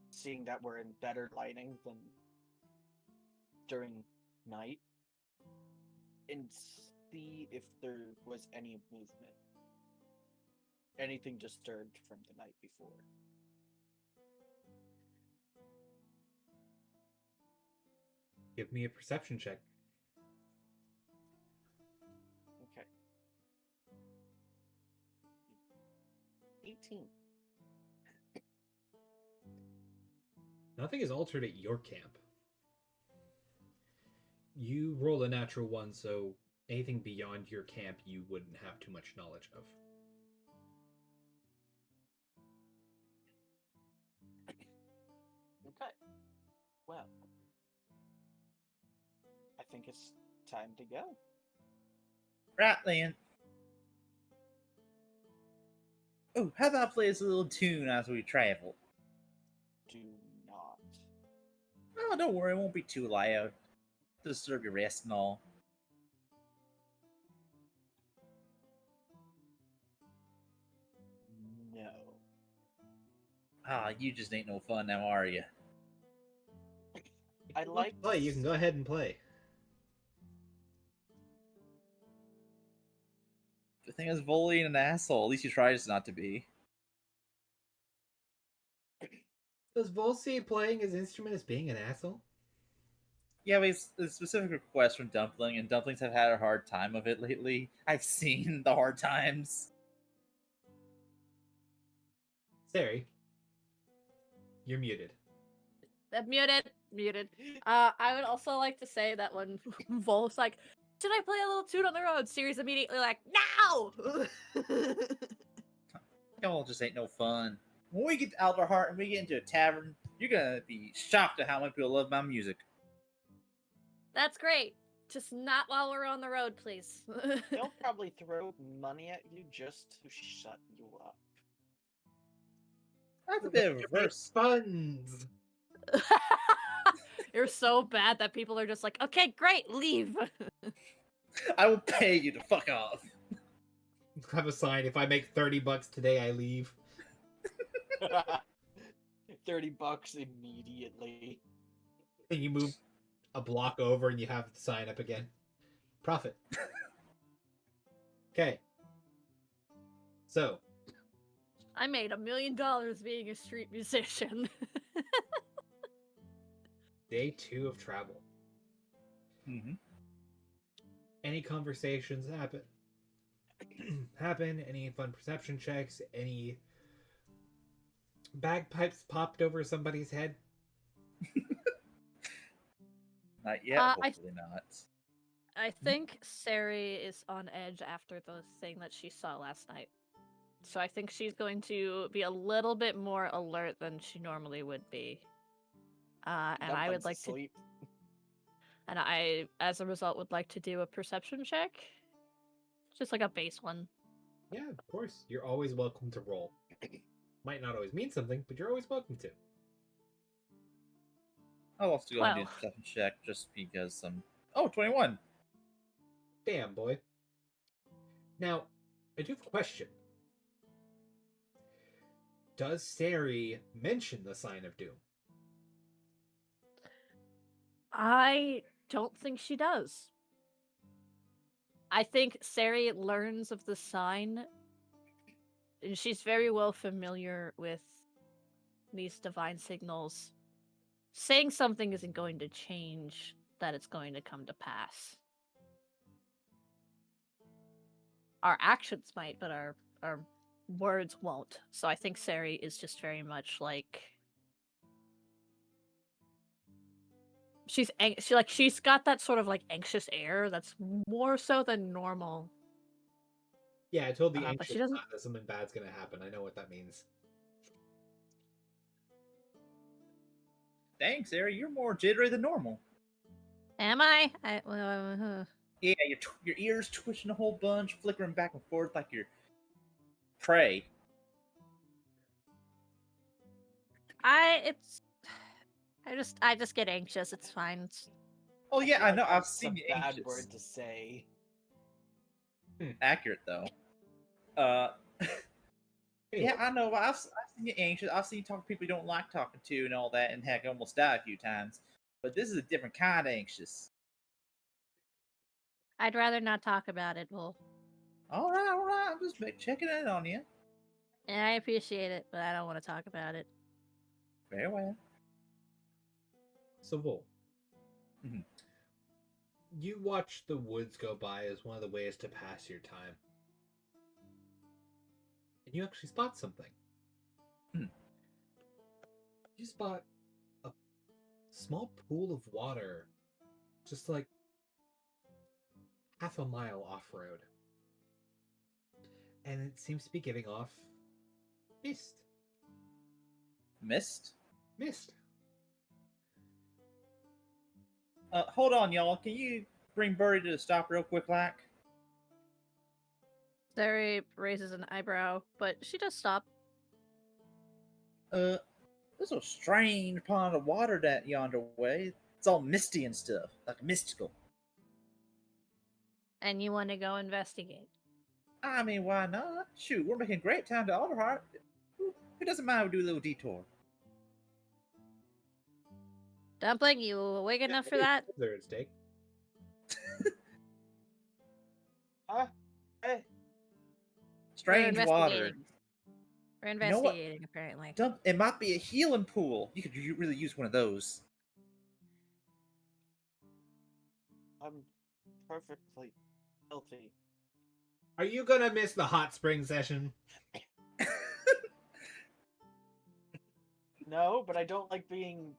seeing that we're in better lighting than during night, and see if there was any movement. Anything disturbed from the night before. Give me a perception check. Okay. 18. Nothing is altered at your camp. You rolled a natural 1, so anything beyond your camp you wouldn't have too much knowledge of. Okay. Well, I think it's time to go. Right then. Oh, how about I play us a little tune as we travel? Do not. Oh, don't worry, it won't be too loud. Disturb your rest and all. Ah, you just ain't no fun now, are you? I like play. You can go ahead and play. The thing is, Voley an asshole. At least he tries not to be. Does Volsi playing his instrument as being an asshole? Yeah, but it's a specific request from Dumpling, and Dumplings have had a hard time of it lately. I've seen the hard times. Sari, you're muted. Muted. I would also like to say that when Vol's like, should I play a little tune on the road? Siri's immediately like, no! Y'all just ain't no fun. When we get to Alderheart and we get into a tavern, you're gonna be shocked at how much people love my music. That's great. Just not while we're on the road, please. they'll probably throw money at you just to shut you up. That's a bit of a reverse. Funds. You're so bad that people are just like, okay, great, leave. I will pay you to fuck off. Have a sign. If I make $30 today, I leave. $30 immediately. And you move a block over and you have the sign up again. Profit. Okay. So, I made $1 million being a street musician. day 2 of travel. Mm-hmm. Any conversations happen? Any fun perception checks? Any bagpipes popped over somebody's head? Not yet, hopefully not. I think Sari is on edge after the thing that she saw last night. So I think she's going to be a little bit more alert than she normally would be. And I would like to... And I, as a result, would like to do a perception check. Just like a base one. Yeah, of course. You're always welcome to roll. Might not always mean something, but you're always welcome to. I'll also go and do a perception check just because Oh, 21. Damn, boy. Now, I do have a question. Does Sari mention the sign of doom? I don't think she does. I think Sari learns of the sign, and she's very well familiar with these divine signals. Saying something isn't going to change that it's going to come to pass. Our actions might, but our words won't. So I think Sari is just very much like she's got that sort of like anxious air that's more so than normal. Yeah, I told the but anxious she doesn't. that something bad's gonna happen. I know what that means. Thanks, Ari. You're more jittery than normal. Am I? Yeah, your ears twitching a whole bunch, flickering back and forth like you're prey. I just get anxious. It's fine. Oh yeah, I know. I've That's seen a you bad anxious. word to say. Accurate though. Yeah, I know. I've seen you anxious. I've seen you talk to people you don't like talking to and all that, and heck, I almost died a few times. But this is a different kind of anxious. I'd rather not talk about it, Bull. All right. I'm just checking in on you. And I appreciate it, but I don't want to talk about it. Very well. So, Vol, Mm-hmm. You watch the woods go by as one of the ways to pass your time. And you actually spot something. You spot a small pool of water just like half a mile off-road. And it seems to be giving off mist. Mist? Mist. Hold on, y'all. Can you bring Birdie to the stop real quick, like? Sari raises an eyebrow, but she does stop. There's a strange pond of water that yonder way. It's all misty and stuff, like mystical. And you want to go investigate? I mean, why not? Shoot, we're making great time to Alderheart. Who it doesn't matter. We do a little detour. Dumpling, you awake enough for that? There it's steak. Huh? Hey, Strange water. investigating. We're You know what? investigating, apparently. It might be a healing pool. You could really use one of those. I'm perfectly healthy. Are you gonna miss the hot spring session? No, but I don't like being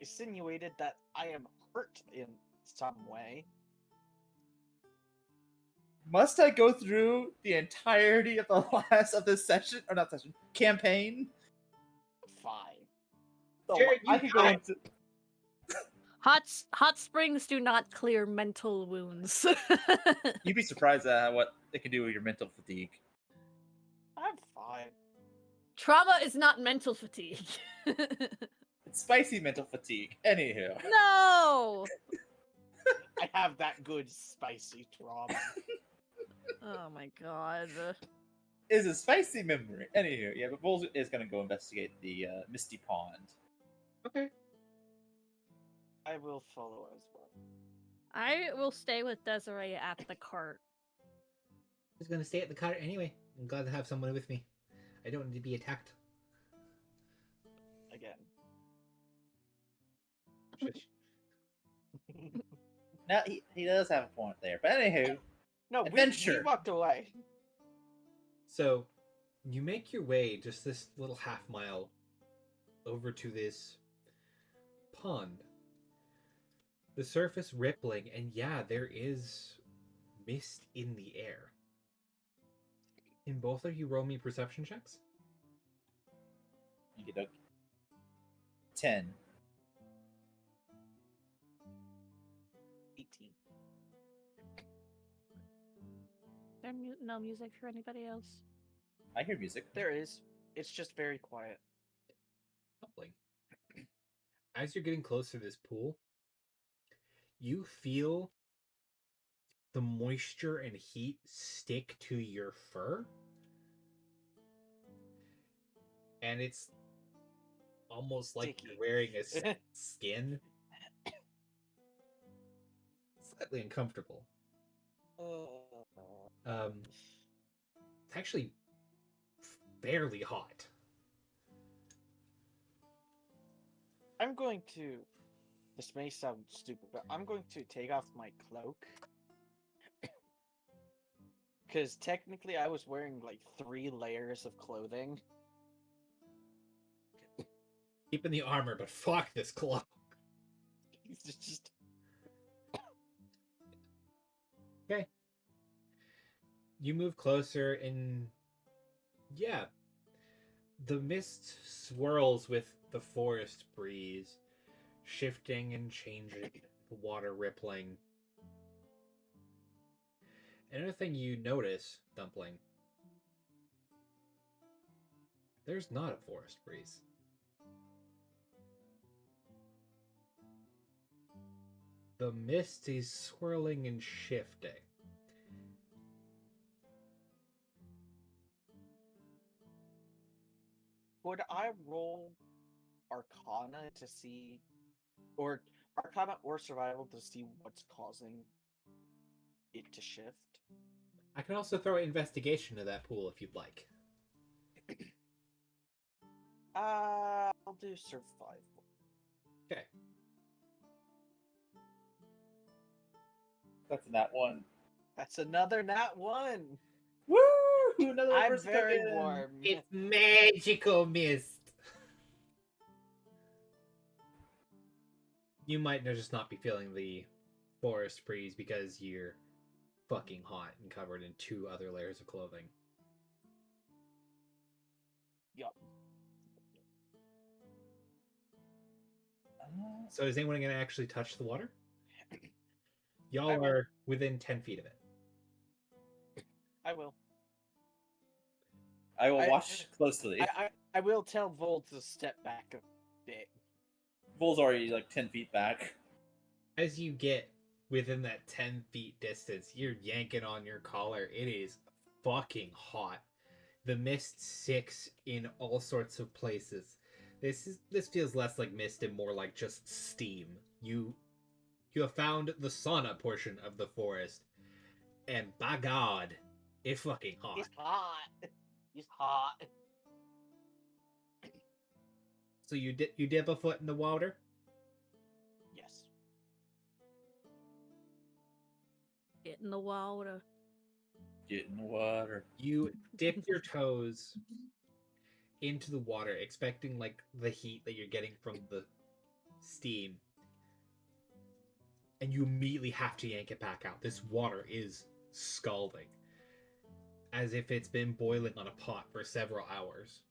insinuated that I am hurt in some way. Must I go through the entirety of the last of this session, or not session, campaign? Fine. Jared, I you could go died. into. Hot springs do not clear mental wounds. You'd be surprised at what it can do with your mental fatigue. I'm fine. Trauma is not mental fatigue. It's spicy mental fatigue. Anywho. No! I have that good spicy trauma. Oh my god. Is a spicy memory. Anywho, yeah, but Bulls is going to go investigate the Misty Pond. Okay. I will follow as well. I will stay with Desiree at the cart. I was gonna stay at the cart anyway. I'm glad to have someone with me. I don't need to be attacked. Again. Shush. Now, he does have a point there. But anywho, No, we Adventure. walked away. So, you make your way just this little half mile over to this pond. The surface rippling, and yeah, there is mist in the air. Can both of you roll me perception checks? you get 10. 18. There no music for anybody else? I hear music. There is. It's just very quiet. Lovely. As you're getting close to this pool, you feel the moisture and heat stick to your fur. And it's almost like Sticky. you're wearing a skin. Slightly uncomfortable. It's actually fairly hot. I'm going to. This may sound stupid, but I'm going to take off my cloak. Because technically, I was wearing like 3 layers of clothing. Keeping the armor, but fuck this cloak. It's just. Okay. You move closer, and yeah, the mist swirls with the forest breeze, shifting and changing, the water rippling. Another thing you notice, Dumpling, there's not a forest breeze. The mist is swirling and shifting. Would I roll Arcana to see. Or Arcana or Survival to see what's causing it to shift? I can also throw investigation to that pool if you'd like. I'll do Survival. Okay. That's that one. That's another nat 1! Woo! Another I'm person very cooking. warm. It's magical mist. You might just not be feeling the forest breeze because you're fucking hot and covered in 2 other layers of clothing. Yup. So is anyone going to actually touch the water? I Y'all will. are within 10 feet of it. I will. I will I- watch closely. I will tell Vol to step back a bit. Bull's already like 10 feet back. As you get within that 10 feet distance, you're yanking on your collar. It is fucking hot. The mist sticks in all sorts of places. This feels less like mist and more like just steam. You have found the sauna portion of the forest, and by God, it's fucking hot. It's hot. It's hot. So you dip a foot in the water. Yes. Get in the water. Get in the water. You dip your toes into the water, expecting like the heat that you're getting from the steam, and you immediately have to yank it back out. This water is scalding, as if it's been boiling on a pot for several hours.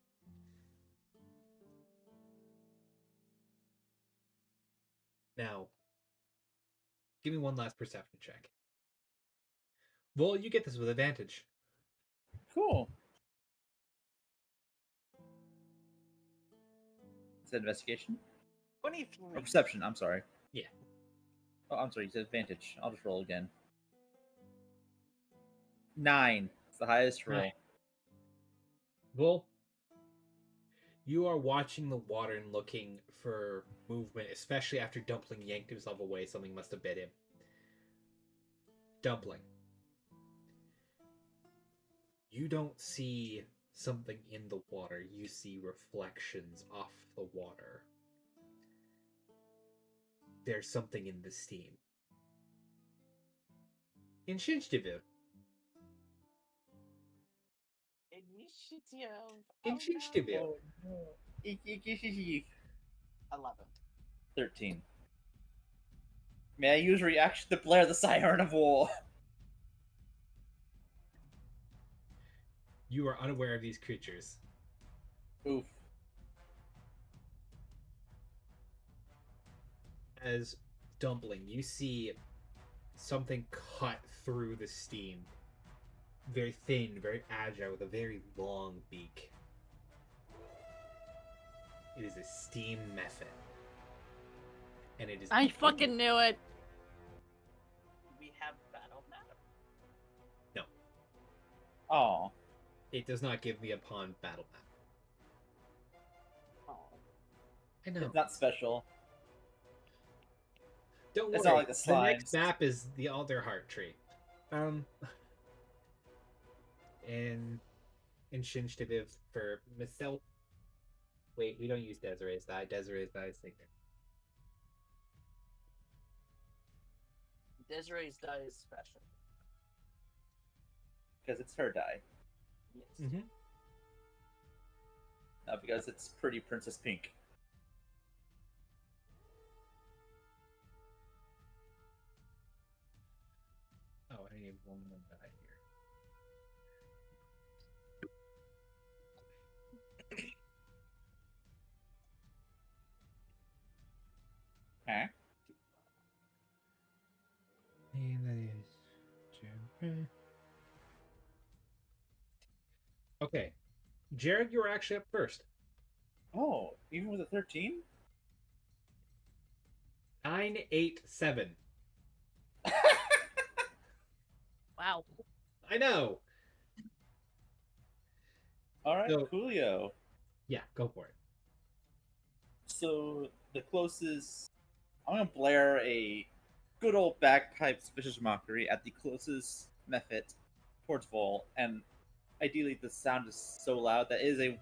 Now, give me one last perception check. Well, you get this with advantage. Cool. Is that investigation? 23. Or perception, I'm sorry. Yeah. Oh, I'm sorry, you said advantage. I'll just roll again. 9. It's the highest roll. 9. Well, you are watching the water and looking for movement, especially after Dumpling yanked himself away. Something must have bit him. Dumpling. You don't see something in the water. You see reflections off the water. There's something in the steam. Initiative. Initiative. Initiative. Oh, no. 11. 13. May I use reaction to Blair the Siren of War? You are unaware of these creatures. Oof. As Dumpling, you see something cut through the steam. Very thin, very agile, with a very long beak. It is a steam method. And it is... I fucking knew it. We have battle map. No. Oh. It does not give me a pond battle map. Oh. I know. It's not special. Don't worry. It's not like the The next slimes. map is the Alderheart tree. And initiative for myself. Wait, we don't use Desiree's die. Desiree's die is sacred. Desiree's die is special. Because it's her die. Yes. Mm-hmm. Not because it's pretty Princess Pink. Oh, I need one more die here. Okay. And that is... Okay. Jared, you were actually up first. Oh, even with a 13? 9, 8, 7. Wow. I know. Alright, So- coolio. Yeah, go for it. So, the closest... I'm gonna blare a good old bagpipes vicious mockery at the closest method towards Vol, and ideally the sound is so loud that it is a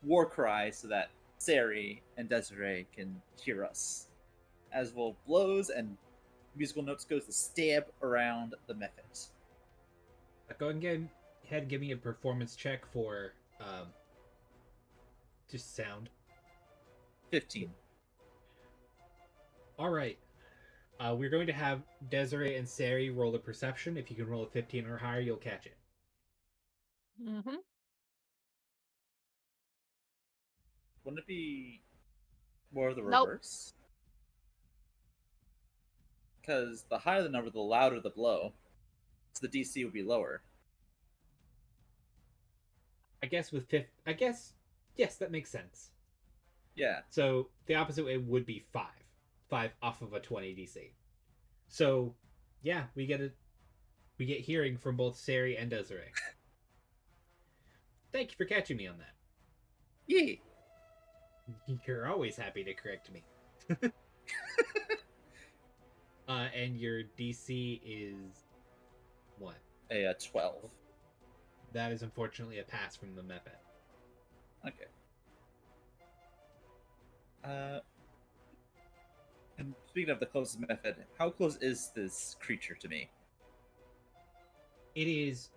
war cry so that Sari and Desiree can hear us. As Vol blows and musical notes goes to stab around the method. Go ahead and give me a performance check for just sound. 15. All right. We're going to have Desiree and Sari roll a perception. If you can roll a 15 or higher, you'll catch it. Mm-hmm. Wouldn't it be more of the Nope. reverse? Because the higher the number, the louder the blow. So the DC would be lower. I guess yes, that makes sense. Yeah. So the opposite way would be 5. 5 off of a 20 DC. So yeah, we get hearing from both Sari and Desiree. Thank you for catching me on that. Yeah. You're always happy to correct me. And your DC is what? A 12. That is unfortunately a pass from the method. Okay. And speaking of the closest method, how close is this creature to me? It is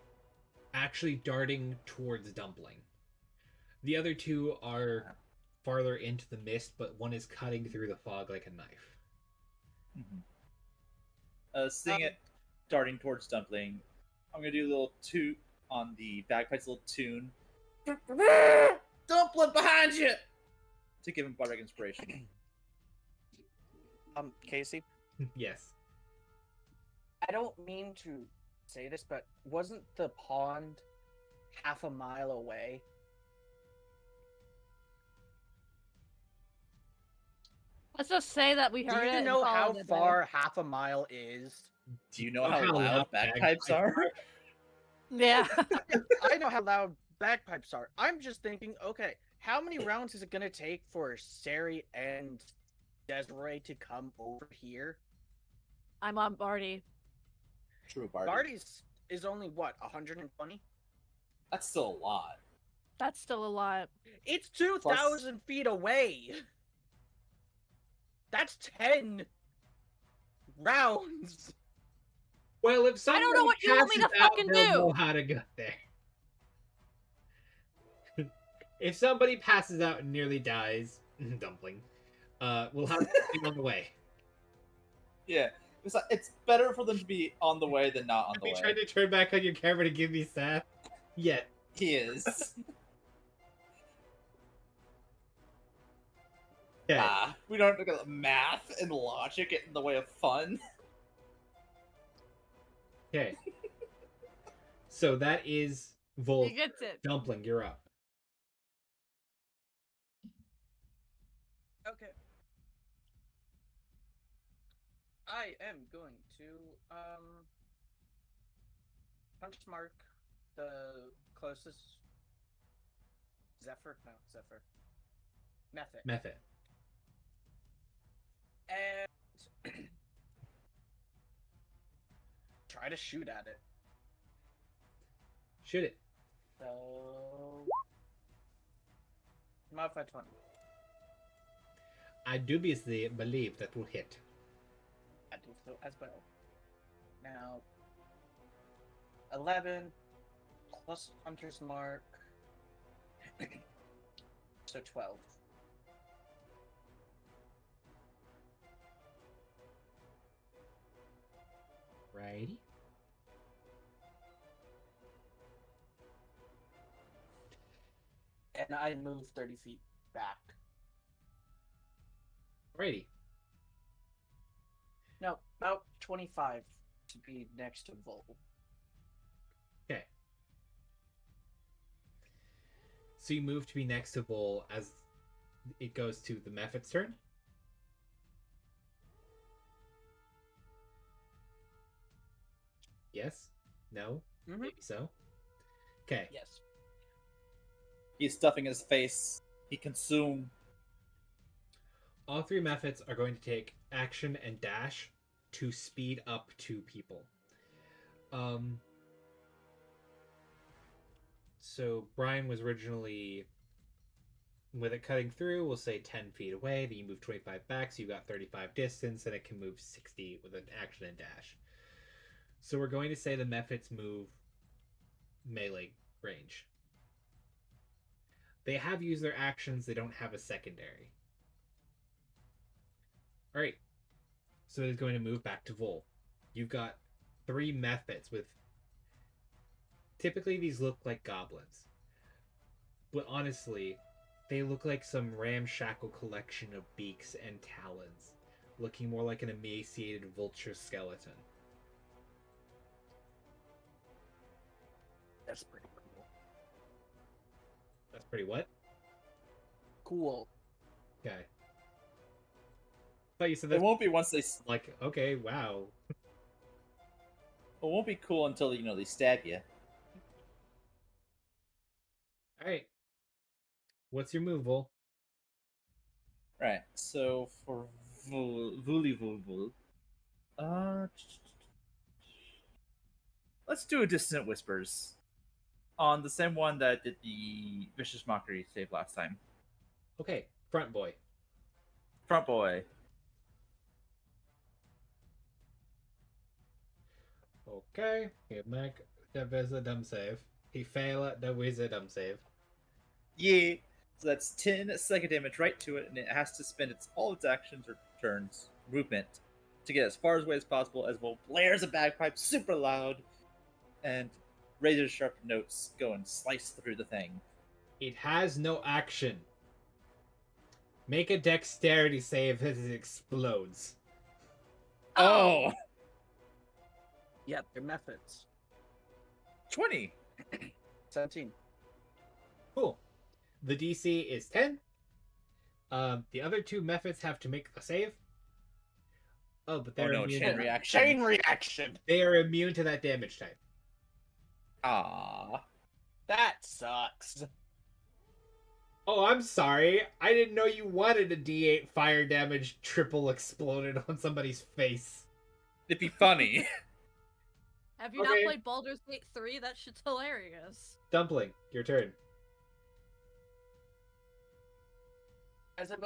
actually darting towards Dumpling. The other two are farther into the mist, but one is cutting through the fog like a knife. Seeing it darting towards Dumpling, I'm gonna do a little toot on the bagpipes, a little tune. Dumpling behind you! To give him bardic inspiration. Casey, Yes. I don't mean to say this, but wasn't the pond half a mile away? Let's just say that we Do heard it. you and know how followed it better. far half a mile is? Do you know how loud bagpipes are? Yeah. I know how loud bagpipes are. I'm just thinking, okay, how many rounds is it gonna take for Sari and Desiree to come over here? I'm on Barty. True, Barty. Barty's is only what, 120? That's still a lot. That's still a lot. It's 2,000 feet away. That's 10 rounds. Well, if I don't know what you want me to fucking they'll do. know how to get there. If somebody passes out and nearly dies, Dumpling, we'll have something on the way. Yeah. It's better for them to be on the way than not on Have the you way. tried to turn back on your camera to give me staff? Yeah. He is. Okay. We don't have to let math and logic get in the way of fun. Okay. So that is Volt. He gets it. Dumpling, you're up. Okay. I am going to punch mark the closest Zephyr. Method. And try to shoot at it. Shoot it. So modified 20. I dubiously believe that will hit. I do so as well. Now 11 plus Hunter's Mark. So 12. Righty. And I move 30 feet back. Righty. No, about 25 to be next to Vol. Okay. So you move to be next to Vol as it goes to the Mephit's turn. Yes? No? Mhm. Maybe so. Okay. Yes. He's stuffing his face. He consumed. All three methods are going to take action and dash to speed up two people. So Brian was originally, with it cutting through, we'll say 10 feet away, then you move 25 back, so you got 35 distance, and it can move 60 with an action and dash. So we're going to say the methods move melee range. They have used their actions, they don't have a secondary. Alright, so it's going to move back to Vol. You've got three methods with... Typically these look like goblins. But honestly, they look like some ramshackle collection of beaks and talons, looking more like an emaciated vulture skeleton. That's pretty cool. That's pretty what? Cool. Okay. But you said It that won't be once they. like, okay, wow. It won't be cool until they stab you. All right. What's your move, Vol? Right. So for Vuli, uh, let's do a Dissonant Whispers on the same one that did the Vicious Mockery save last time. Okay, front boy. Front boy. Okay, he make the wisdom save. He fail the wisdom save. Yeah. So that's 10 psychic damage right to it, and it has to spend all its actions or turns, movement, to get as far away as possible, as well blares a bagpipe super loud, and razor sharp notes go and slice through the thing. It has no action. Make a dexterity save as it explodes. Oh! Yeah, their methods. 20! 17. Cool. The DC is 10. The other two methods have to make a save. Oh, but they're no, immune chain to reaction. Chain reaction. They are immune to that damage type. Ah. That sucks. Oh, I'm sorry. I didn't know you wanted a D8 fire damage triple exploded on somebody's face. It'd be funny. Have you Okay. not played Baldur's Gate 3? That shit's hilarious. Dumpling, your turn. As a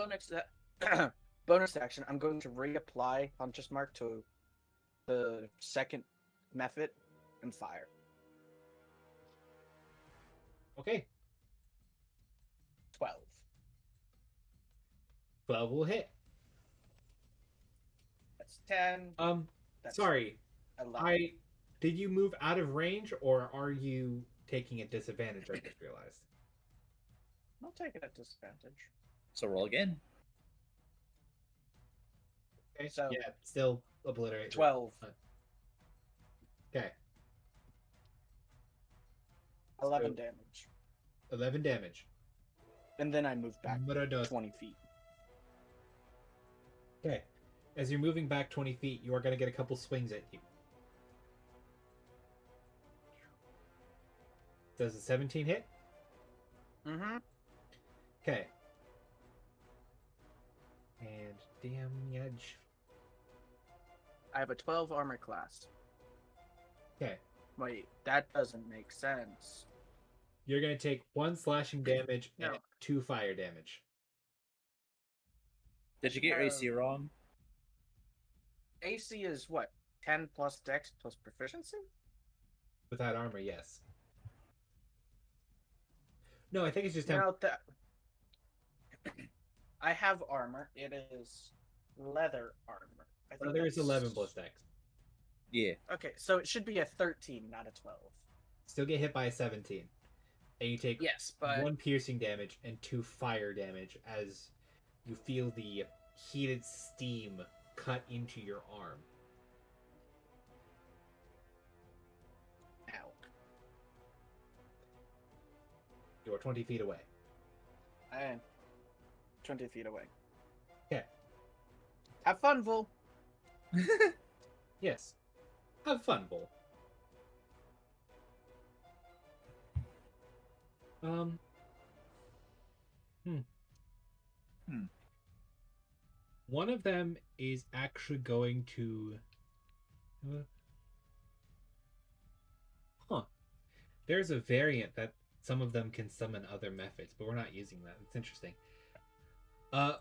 bonus action, I'm going to reapply Hunter's Mark to the second method and fire. Okay, 12. 12 will hit. That's 10. That's Sorry. 11. Did you move out of range, or are you taking a disadvantage? I just realized. I'll take it at disadvantage. So roll again. Okay, So- yeah, still obliterate. 12. Okay, 11 So- damage. 11 damage. And then I move back Murados. 20 feet. Okay, as you're moving back 20 feet, you are going to get a couple swings at you. Does a 17 hit? Mm-hmm. Okay. And damage. I have a 12 armor class. Okay. Wait, that doesn't make sense. You're going to take 1 slashing damage No. and 2 fire damage. Did you get your AC wrong? AC is what? 10 plus dex plus proficiency? Without armor, yes. No, I think it's just 10. No, that. I have armor. It is leather armor. I think There is that's- 11 plus dex. Yeah. Okay, so it should be a 13, not a 12. Still get hit by a 17. And you take Yes, but 1 piercing damage and 2 fire damage as you feel the heated steam cut into your arm. ow. You're 20 feet away. I am 20 feet away. Okay. Have fun, Vol. Yes. Have fun, Vol. One of them is actually going to... There's a variant that some of them can summon other methods, but we're not using that. It's interesting.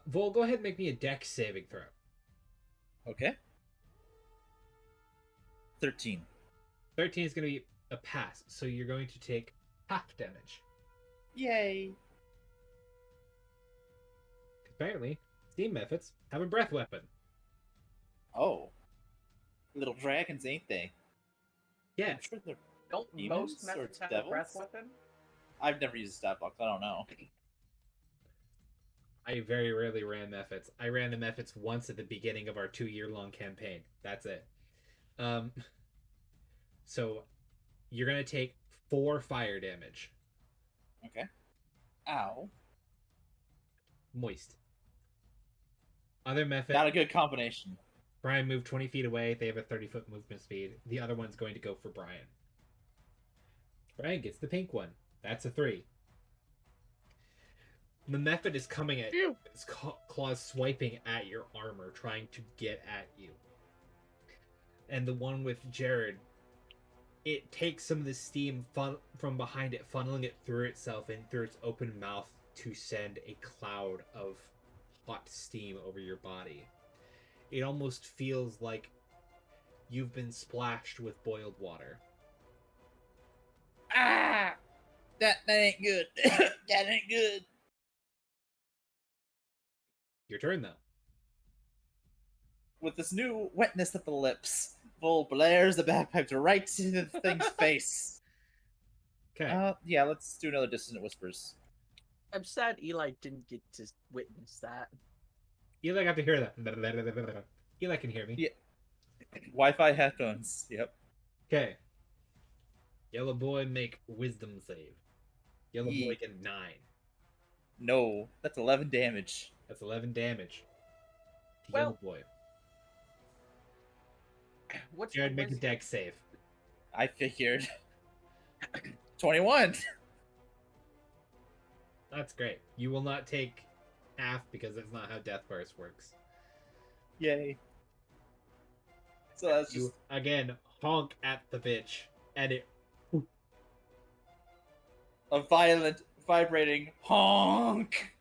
Vol, go ahead and make me a dex saving throw. Okay. 13. 13 is going to be a pass, so you're going to take half damage. Yay. Apparently, steam methods have a breath weapon. Oh. Little dragons, ain't they? Yes. I'm sure they're... Don't Demons most or methods have a breath devils? weapon? I've never used a stat box. I don't know. I very rarely ran methods. I ran the methods once at the beginning of our 2-year-long campaign. That's it. So you're going to take 4 fire damage. Okay. Ow. Moist. Other method, Not a good combination. Brian moved 20 feet away. They have a 30-foot movement speed. The other one's going to go for Brian. Brian gets the pink one. That's a 3. The method is coming at you. Its claws swiping at your armor, trying to get at you. And the one with Jared, it takes some of the steam from behind it, funneling it through itself and through its open mouth to send a cloud of hot steam over your body. It almost feels like you've been splashed with boiled water. Ah! That ain't good. That ain't good. Your turn, though. With this new wetness at the lips, Vol blares the bagpipes right to the thing's face. Okay. Yeah, let's do another Dissonant Whispers. I'm sad Eli didn't get to witness that. Eli got to hear that. Eli can hear me. Yeah. Wi-Fi headphones. Yep. Okay. Yellow boy, make wisdom save. Yellow boy get 9. No, that's 11 damage. That's 11 damage. To Well, Yellow boy. What's Jared, the make a wisdom? dex save. I figured. 21. That's great. You will not take half because that's not how Death Burst works. Yay. So that's You just again honk at the bitch, and it. a violent, vibrating honk.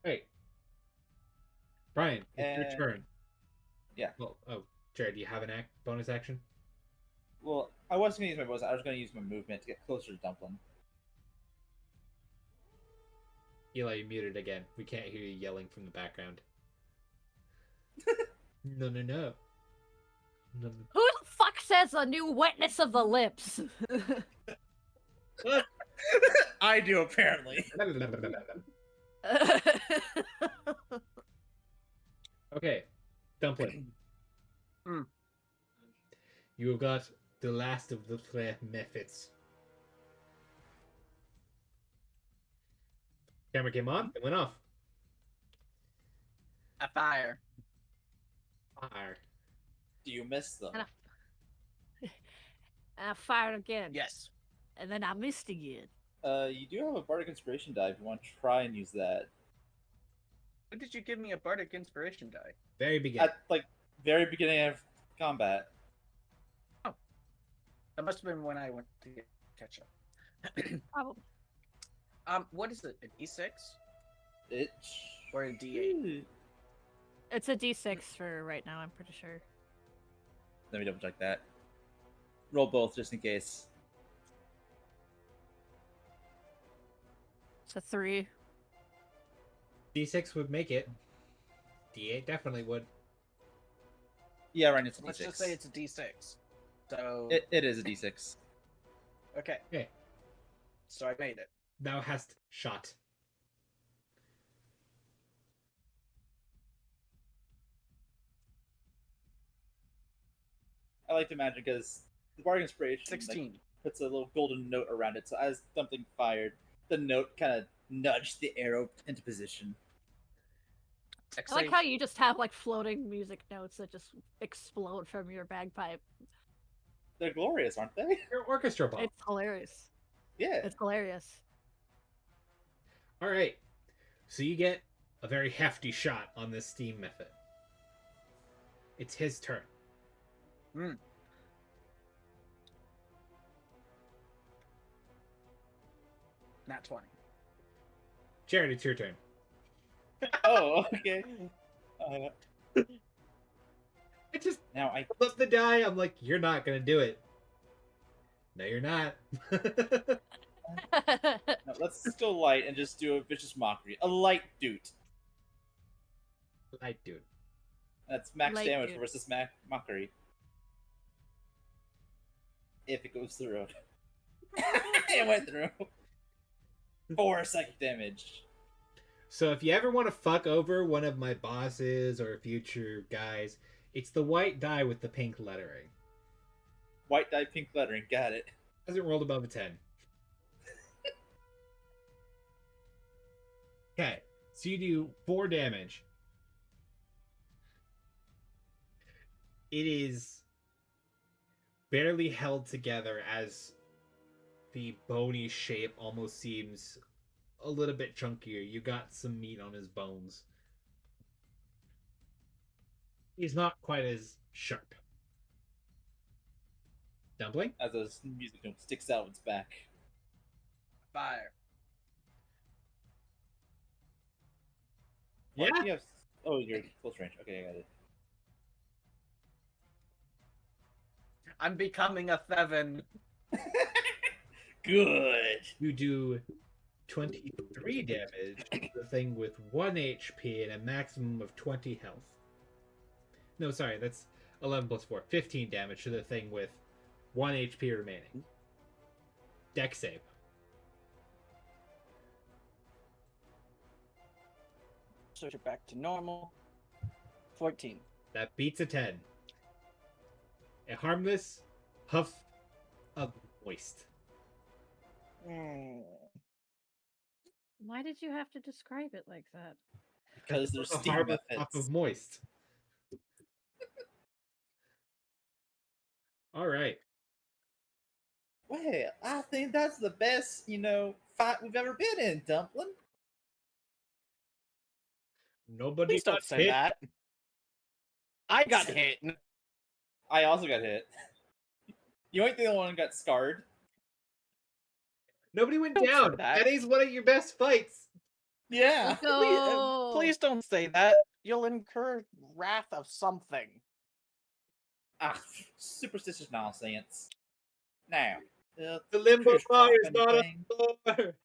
Wait, Brian, it's your And- turn. yeah. Well, Jared, do you have an bonus action? Well, I wasn't going to use my bonus. I was going to use my movement to get closer to Dumplin. Eli, you muted again. We can't hear you yelling from the background. No, no, no. No, no. Who the fuck says a new wetness of the lips? I do, apparently. Okay, Dumpling. Hmm. You have got the last of the three methods. Camera came on, it went off. A fire. Fire. Do you miss them? And I fired again. Yes. And then I missed again. You do have a Bardic Inspiration die if you want to try and use that. When did you give me a Bardic Inspiration die? Very beginning. At, like, very beginning of combat. That must have been when I went to catch up. Oh, What is it? A D6 It... or a D8? it's a D6 for right now, I'm pretty sure. Let me double check that. Roll both just in case. It's a 3. D6 would make it. D8 definitely would. Yeah, Ryan, it's a Let's D6. just say it's a D6. So It is a D6. okay. Okay. So I made it. Thou hast shot. I like to imagine because the Bardic Inspiration 16. like, puts a little golden note around it, so as something fired, the note kind of nudged the arrow into position. I like how you just have like floating music notes that just explode from your bagpipe. They're glorious, aren't they? Your orchestra ball. It's hilarious. Yeah. It's hilarious. All right. So you get a very hefty shot on this steam method. It's his turn. Nat 20. Jared, it's your turn. Oh, okay. I just Now I flip the die. I'm like, you're not gonna do it. No, you're not. no, let's just go light and just do a vicious mockery. A light dude. Light dude. That's max Light damage dude. versus mockery. If it goes through. It went through. 4 psychic damage. So if you ever want to fuck over one of my bosses or future guys, it's the white die with the pink lettering. White die, pink lettering. Got it. Hasn't rolled above a 10. Okay, so you do 4 damage. It is barely held together as the bony shape almost seems a little bit chunkier. You got some meat on his bones. He's not quite as sharp. Dumpling? As a music note sticks out of its back. Fire. Why Yeah. do you have... Oh, you're close range. Okay, I got it. I'm becoming a Theven. Good. You do 23 damage to the thing with 1 HP and a maximum of 20 health. No, sorry, that's 11 plus 4. 15 damage to the thing with 1 HP remaining. Dex save. Switch it back to normal. 14. That beats a 10. A harmless huff of moist. Why did you have to describe it like that? Because there's a steam harmless methods. huff of moist. All right. Well, I think that's the best, fight we've ever been in, Dumpling. Nobody Please don't got say hit. that. I got hit. I also got hit. You ain't the only one who got scarred. Nobody went Don't say down. that. That is one of your best fights. Yeah. Let's Please, go. please don't say that. You'll incur wrath of something. Ah, superstitious nonsense. Now, The limbo Cruise bar drop is not a anything? bar.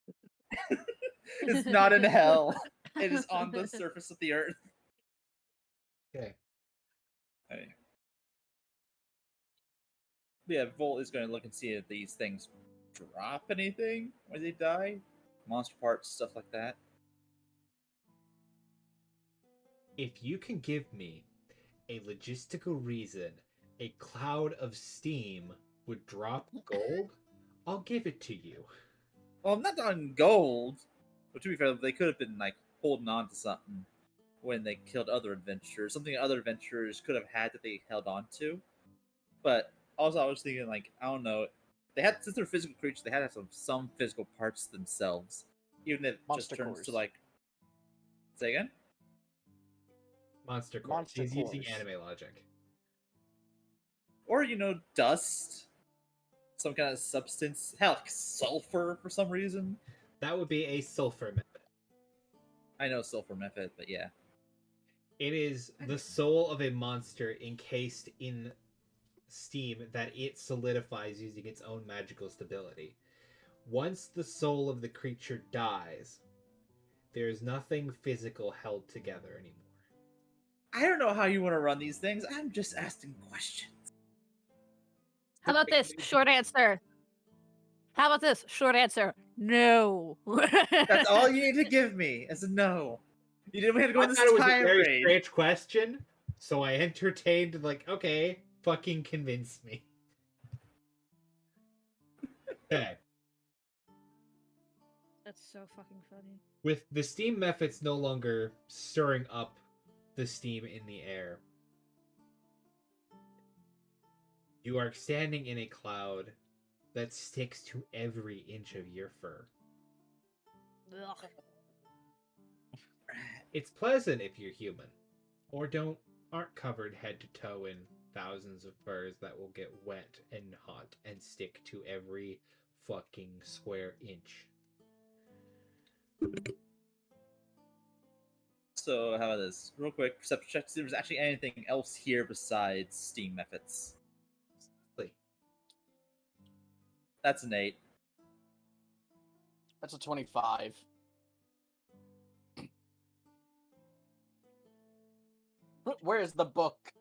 it's not in hell. It is on the surface of the earth. Okay. Hey. Yeah, Volt is going to look and see if these things drop anything when they die. Monster parts, stuff like that. If you can give me a logistical reason a cloud of steam would drop gold, I'll give it to you. Well, I'm not on gold. But to be fair, they could have been like holding on to something when they killed other adventurers. Something other adventurers could have had that they held on to. But also, I was thinking, like, I don't know. They had, since they're physical creatures, they had to have some physical parts themselves. Even if it Monster just turns cores. to like. Say again? Monster cores. Monster He's using cores. anime logic. Or, dust. Some kind of substance. Hell, like sulfur for some reason. That would be a sulfur method. I know sulfur method, but yeah. It is the soul of a monster encased in steam that it solidifies using its own magical stability. Once the soul of the creature dies, there is nothing physical held together anymore. I don't know how you want to run these things. I'm just asking questions. How about this? Short answer. How about this? Short answer. No. That's all you need to give me is a no. You didn't have to go I on this thought it was a time very raid. strange question, so I entertained, like, okay, fucking convince me. Okay. That's so fucking funny. With the steam methods no longer stirring up the steam in the air, you are standing in a cloud that sticks to every inch of your fur. Ugh. It's pleasant if you're human, or aren't covered head to toe in thousands of furs that will get wet and hot and stick to every fucking square inch. So how about this? Real quick, perception check to see if there's actually anything else here besides steam methods. Like, That's an 8. That's a 25. Where's the book?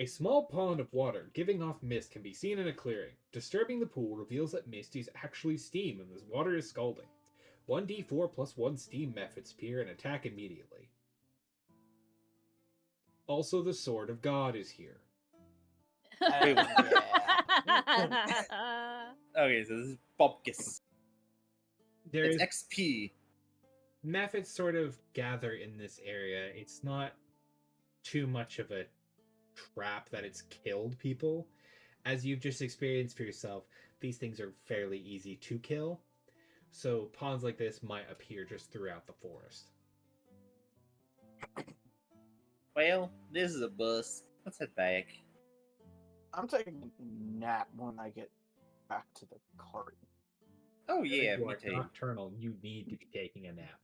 a small pond of water giving off mist can be seen in a clearing. Disturbing the pool reveals that mist is actually steam and this water is scalding. 1d4 plus 1 steam methods appear and attack immediately. Also, the Sword of God is here. Wait, what? Yeah. Okay, so this is Bupkis. There's It's XP. methods sort of gather in this area. It's not too much of a trap that it's killed people. As you've just experienced for yourself, these things are fairly easy to kill. So ponds like this might appear just throughout the forest. Well, this is a bus. Let's head back. I'm taking a nap when I get back to the cart. Oh yeah, You me are too. nocturnal. You need to be taking a nap.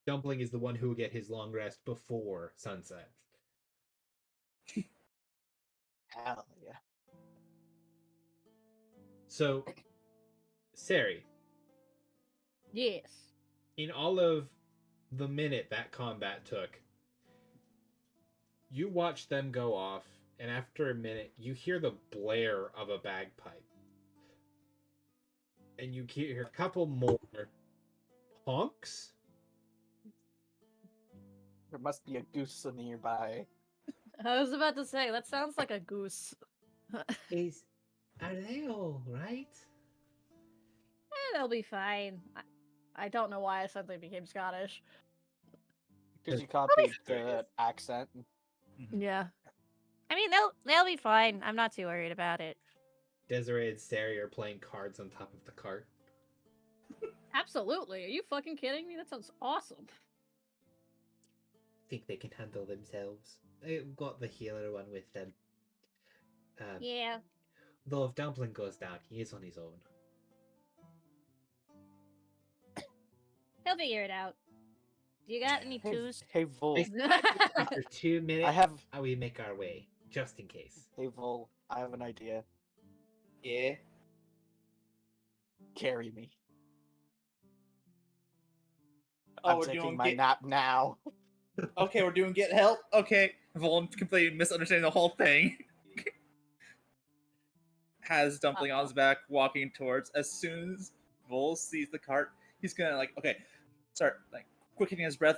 Dumpling is the one who will get his long rest before sunset. Hell yeah. So, Sari, Yes. in all of the minute that combat took, you watch them go off, and after a minute, you hear the blare of a bagpipe. And you hear a couple more honks. There must be a goose nearby. I was about to say, that sounds like a goose. Are they all right? They'll be fine. I don't know why I suddenly became Scottish. Because you That'll copied be the accent. Yeah. I mean, they'll be fine. I'm not too worried about it. Desiree and Sari are playing cards on top of the cart. Absolutely. Are you fucking kidding me? That sounds awesome. Think they can handle themselves. They've got the healer one with them. Yeah. Though if Dumpling goes down, he is on his own. He'll figure it out. Do you got any twos? Hey, Vol. After 2 minutes, I have. we make our way, just in case. Hey, Vol. I have an idea. Yeah. Carry me. Oh, I'm we're taking doing my nap now. Okay, we're doing get help. Okay, Vaughn completely misunderstanding the whole thing. Has Dumpling on his back, walking towards. As soon as Vol sees the cart, he's gonna start quickening his breath.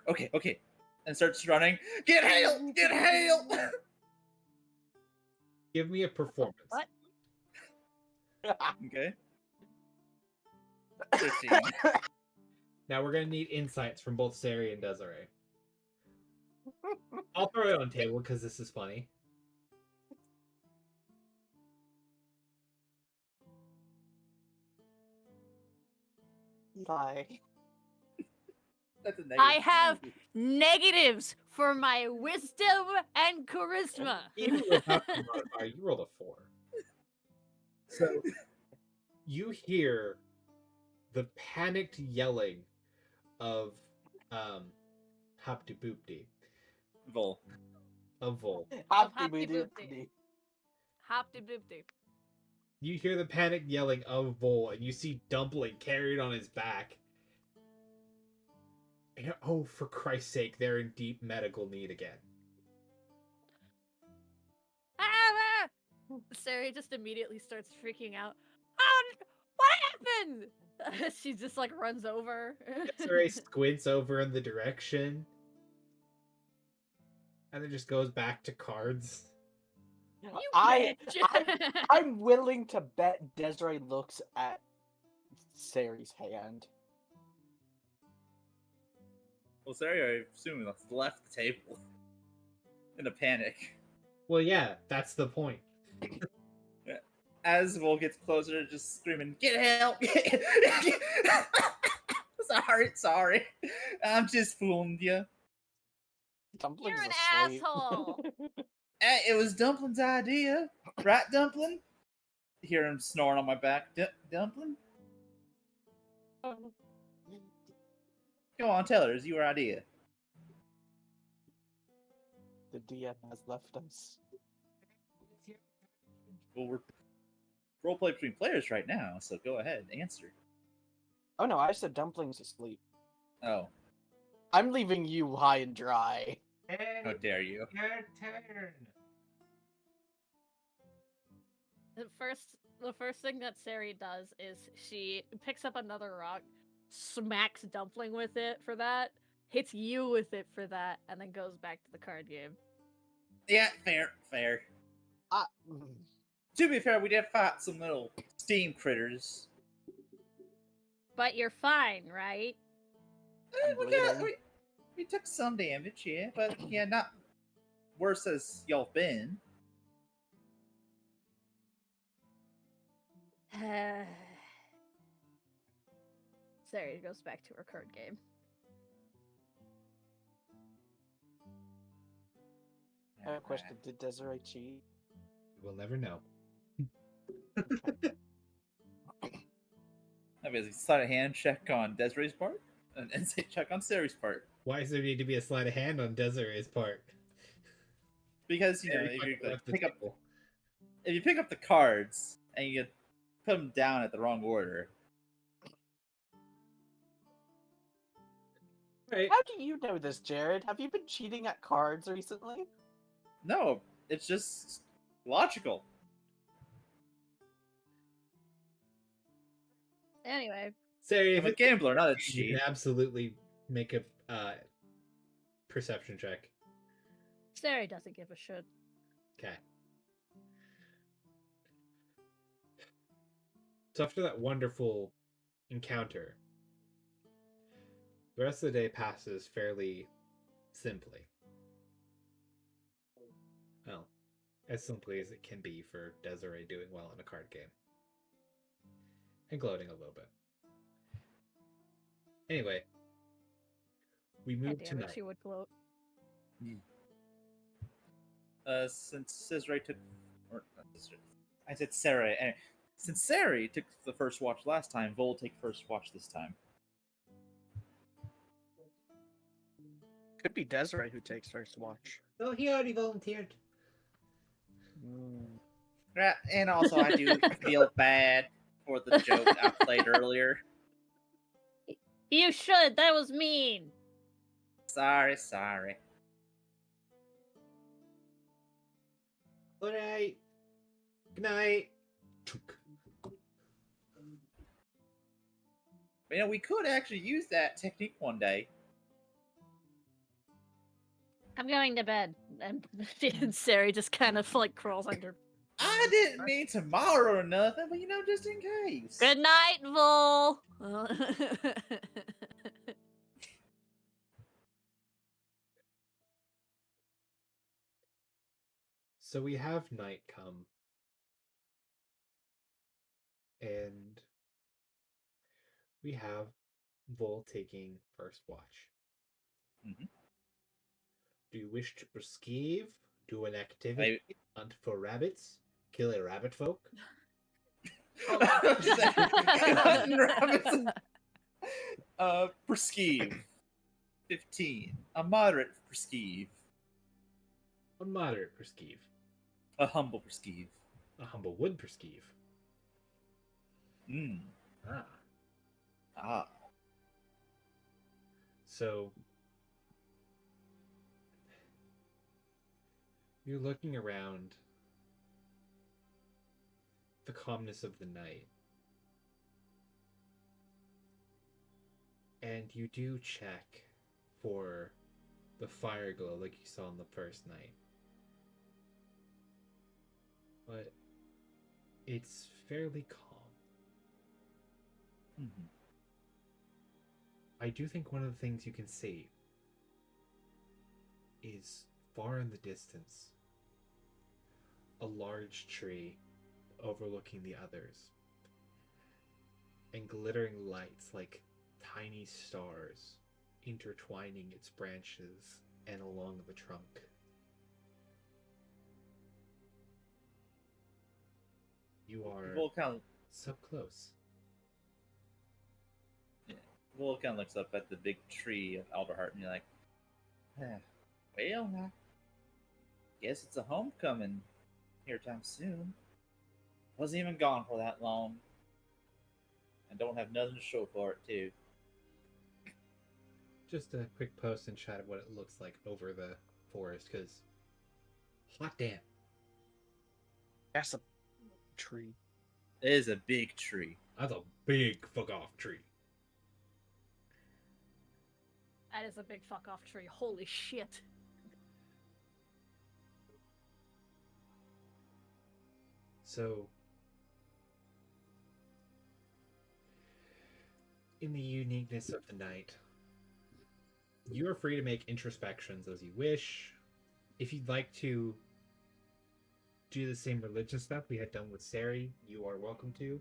Okay, and starts running. Get hail! Get hail! Give me a performance. What? Okay. 15. Now we're gonna need insights from both Sari and Desiree. I'll throw it on the table because this is funny. Bye. That's a negative. I have negatives for my wisdom and charisma. Even without the modifier, you rolled a 4. So you hear the panicked yelling of Hopty Boopty. Vol. Of Vol. Hopty-boopty. Hopty-boopty. You hear the panicked yelling of Vol, and you see Dumpling carried on his back. And, oh, for Christ's sake, they're in deep medical need again. Ah! Sari just immediately starts freaking out. Oh, what happened? She just runs over. Desiree squints over in the direction. And then just goes back to cards. You I'm bitch. willing to bet Desiree looks at Sari's hand. Well, Sari, I assume, left the table in a panic. Well, yeah, that's the point. As Vol gets closer, just screaming, "Get help!" Sorry. I'm just fooling you. Dumpling's You're an asleep. asshole. Hey, it was Dumpling's idea. Right, Dumpling? Hear him snoring on my back. Dumpling? Come on, tell her. It's your idea. The DM has left us. Well, we're roleplay between players right now, so go ahead. Answer. Oh no, I said Dumpling's asleep. Oh, I'm leaving you high and dry. how dare you. Your turn. The first thing that Sari does is she picks up another rock, smacks Dumpling with it for that, hits you with it for that, and then goes back to the card game. Yeah, fair. To be fair, we did fight some little steam critters. But you're fine, right? We took some damage, yeah, but yeah, not worse as y'all been. Sari goes back to her card game. I have a question. Did Desiree cheat? We'll never know. That means a sleight of hand check on Desiree's part, an insight check on Sari's part. Why does there need to be a sleight of hand on Desiree's part? Because you know, Sari if you fucking left the pick up table. the cards and you put them down at the wrong order, Right. How do you know this, Jared? Have you been cheating at cards recently? no, it's just logical. Anyway, Sari, if I'm a it's gambler, not a you cheat. can absolutely make a perception check. Sari doesn't give a shit. Okay. So after that wonderful encounter, the rest of the day passes fairly simply. Well, as simply as it can be for Desiree doing well in a card game. And gloating a little bit. Anyway, we God move damn it, tonight. she would gloat. Since Desiree took, or not Desiree, I said Sari. Anyway, since Sari took the first watch last time, Vol will take first watch this time. Could be Desiree who takes first watch. Oh, he already volunteered. Yeah, and also I do feel bad for the joke I played earlier. You should. That was mean. Sorry. All right. Good night. But, you know, we could actually use that technique one day. I'm going to bed. And Sari just kind of like crawls under. I didn't mean tomorrow or nothing, but you know, just in case. Good night, Vol. So we have night come. And we have Vol taking first watch. Mhm. Do you wish to prescribe, do an activity, hunt for rabbits, kill a rabbit folk? Hunting rabbits. Prescribe. 15. A moderate prescribe. A moderate prescribe. A humble prescribe. A Humblewood prescribe. Ah. So you're looking around the calmness of the night. And you do check for the fire glow like you saw on the first night. But it's fairly calm. Mhm. I do think one of the things you can see is far in the distance a large tree overlooking the others, and glittering lights like tiny stars intertwining its branches and along the trunk. You are Vol kind so close. of looks up at the big tree of Alderheart and you're like, well, I guess it's a homecoming here time soon. Wasn't even gone for that long. And don't have nothing to show for it, too. Just a quick post and chat of what it looks like over the forest, because hot damn. That's a tree. It is a big tree. That's a big fuck off tree. That is a big fuck off tree. Holy shit. So, in the uniqueness of the night, you are free to make introspections as you wish. If you'd like to do the same religious stuff we had done with Sari, you are welcome to.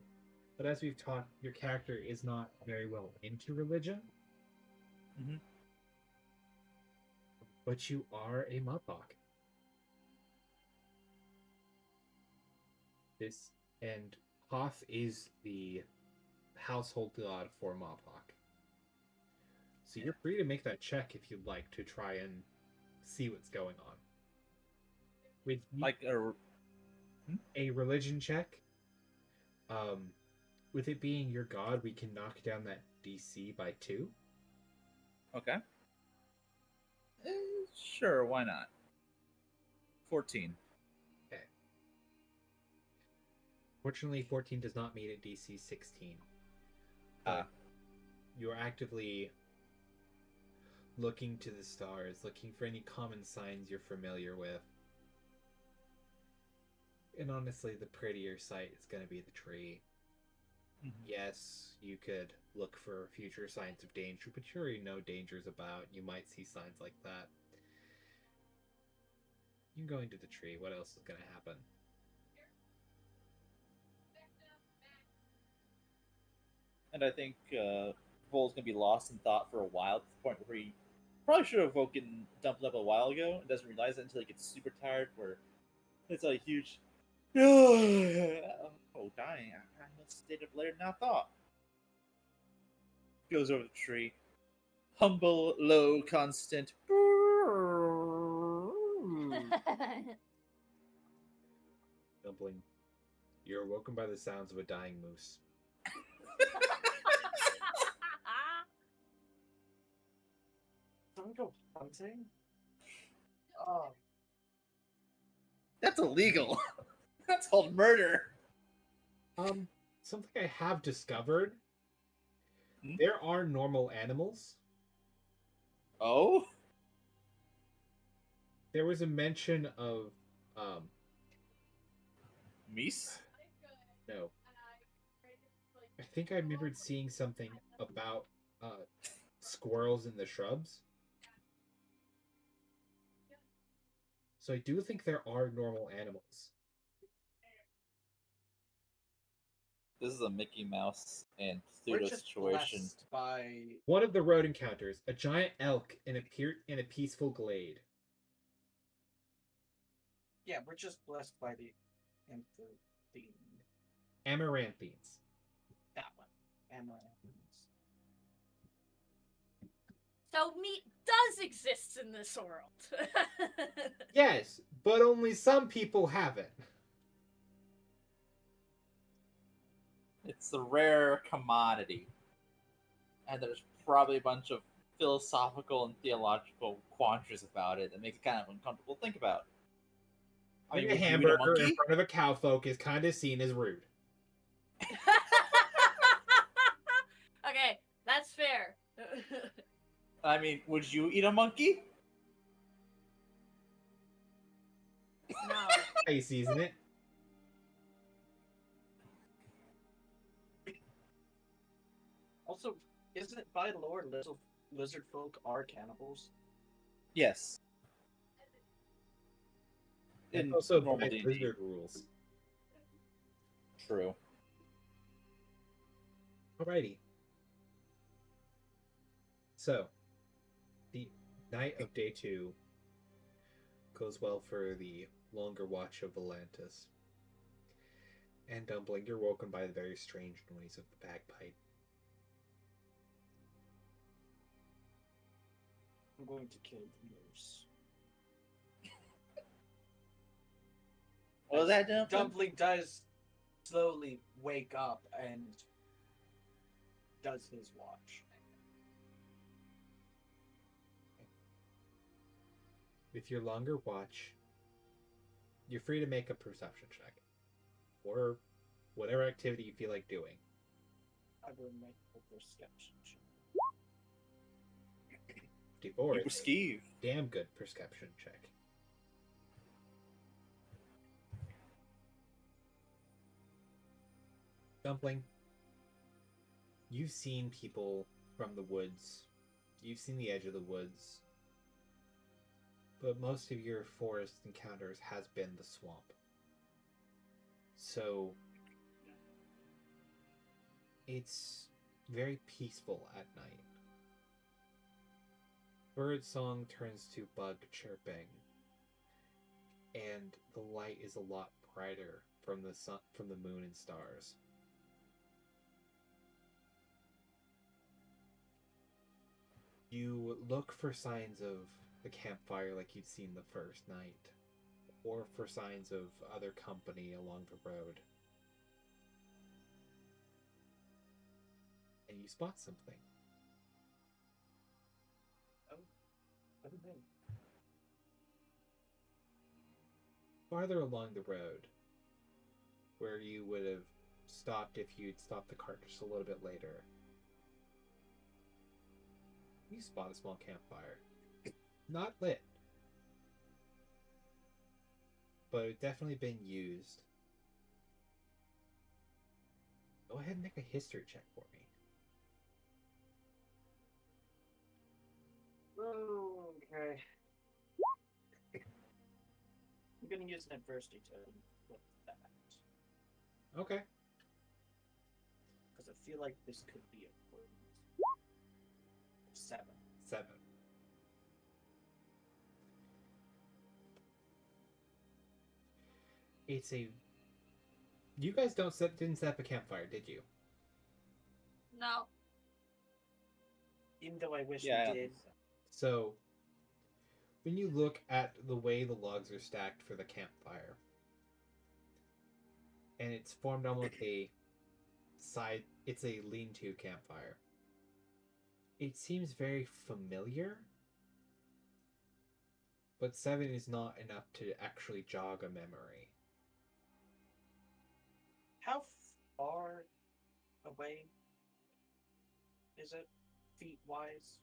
But as we've talked, your character is not very well into religion. Mm-hmm. But you are a Mudhawk. And Hoth is the household god for Mudhawk. So you're free to make that check if you'd like to try and see what's going on. With Like a religion check, with it being your god, we can knock down that DC by 2. okay. Sure, why not? 14. Okay. Fortunately, 14 does not meet at DC 16. You're actively looking to the stars, looking for any common signs you're familiar with. And honestly, the prettier sight is going to be the tree. Mm-hmm. Yes, you could look for future signs of danger, but you already know danger's about. You might see signs like that. You're going to the tree. What else is going to happen? And I think Vol's gonna be lost in thought for a while to the point where he probably should have woken Dumped up a while ago and doesn't realize it until he gets super tired. Where it's a huge, oh dying! I must stayed up later than I thought. Goes over the tree, humble, low, constant. Dumpling, you're awoken by the sounds of a dying moose. Don't go hunting. Oh, That's illegal. That's called murder. Something I have discovered. Hmm? There are normal animals. Oh, There was a mention of, meese. no. I think I remembered seeing something about squirrels in the shrubs. So I do think there are normal animals. This is a Mickey Mouse and we're Pluto just situation. blessed by. One of the road encounters, a giant elk in a peaceful glade. Yeah, we're just blessed by the amphithean. Amaranthines. That one. Amaranthines. So meat does exist in this world. Yes, but only some people have it. It's a rare commodity. And there's probably a bunch of philosophical and theological quandaries about it that makes it kind of uncomfortable to think about. I mean, A would you eat a hamburger monkey? in front of a cowfolk is kind of seen as rude. Okay, that's fair. I mean, would you eat a monkey? No. How you season it? Also, isn't it by lore lizard folk are cannibals? Yes. And In also normal by D&D. lizard rules. True. Alrighty. So, the night of day 2 goes well for the longer watch of Volantis. And Dumpling, you're woken by the very strange noise of the bagpipe. I'm going to kill the moose. What was that, Dumpling? Dumpling does slowly wake up and does his watch. With your longer watch, you're free to make a perception check. Or whatever activity you feel like doing. I will make a perception check. 54 You is were skeeve. a damn good perception check. Dumpling, you've seen people from the woods. You've seen the edge of the woods. But most of your forest encounters has been the swamp. So, It's very peaceful at night. Bird song turns to bug chirping, and the light is a lot brighter from the sun, from the moon and stars. You look for signs of the campfire like you'd seen the first night, or for signs of other company along the road. And you spot something. What is it? Farther along the road, where you would have stopped if you'd stopped the cart just a little bit later, you spot a small campfire. Not lit, but it's definitely been used. Go ahead and make a history check for me. Okay. I'm gonna use an adversity to look at that. Okay. Because I feel like this could be important. 7. 7. It's a... You guys didn't set up a campfire, did you? No. Even though I wish Yeah, I we don't did. think so. So, when you look at the way the logs are stacked for the campfire, and it's formed almost it's a lean-to campfire. It seems very familiar, but 7 is not enough to actually jog a memory. How far away is it, feet-wise?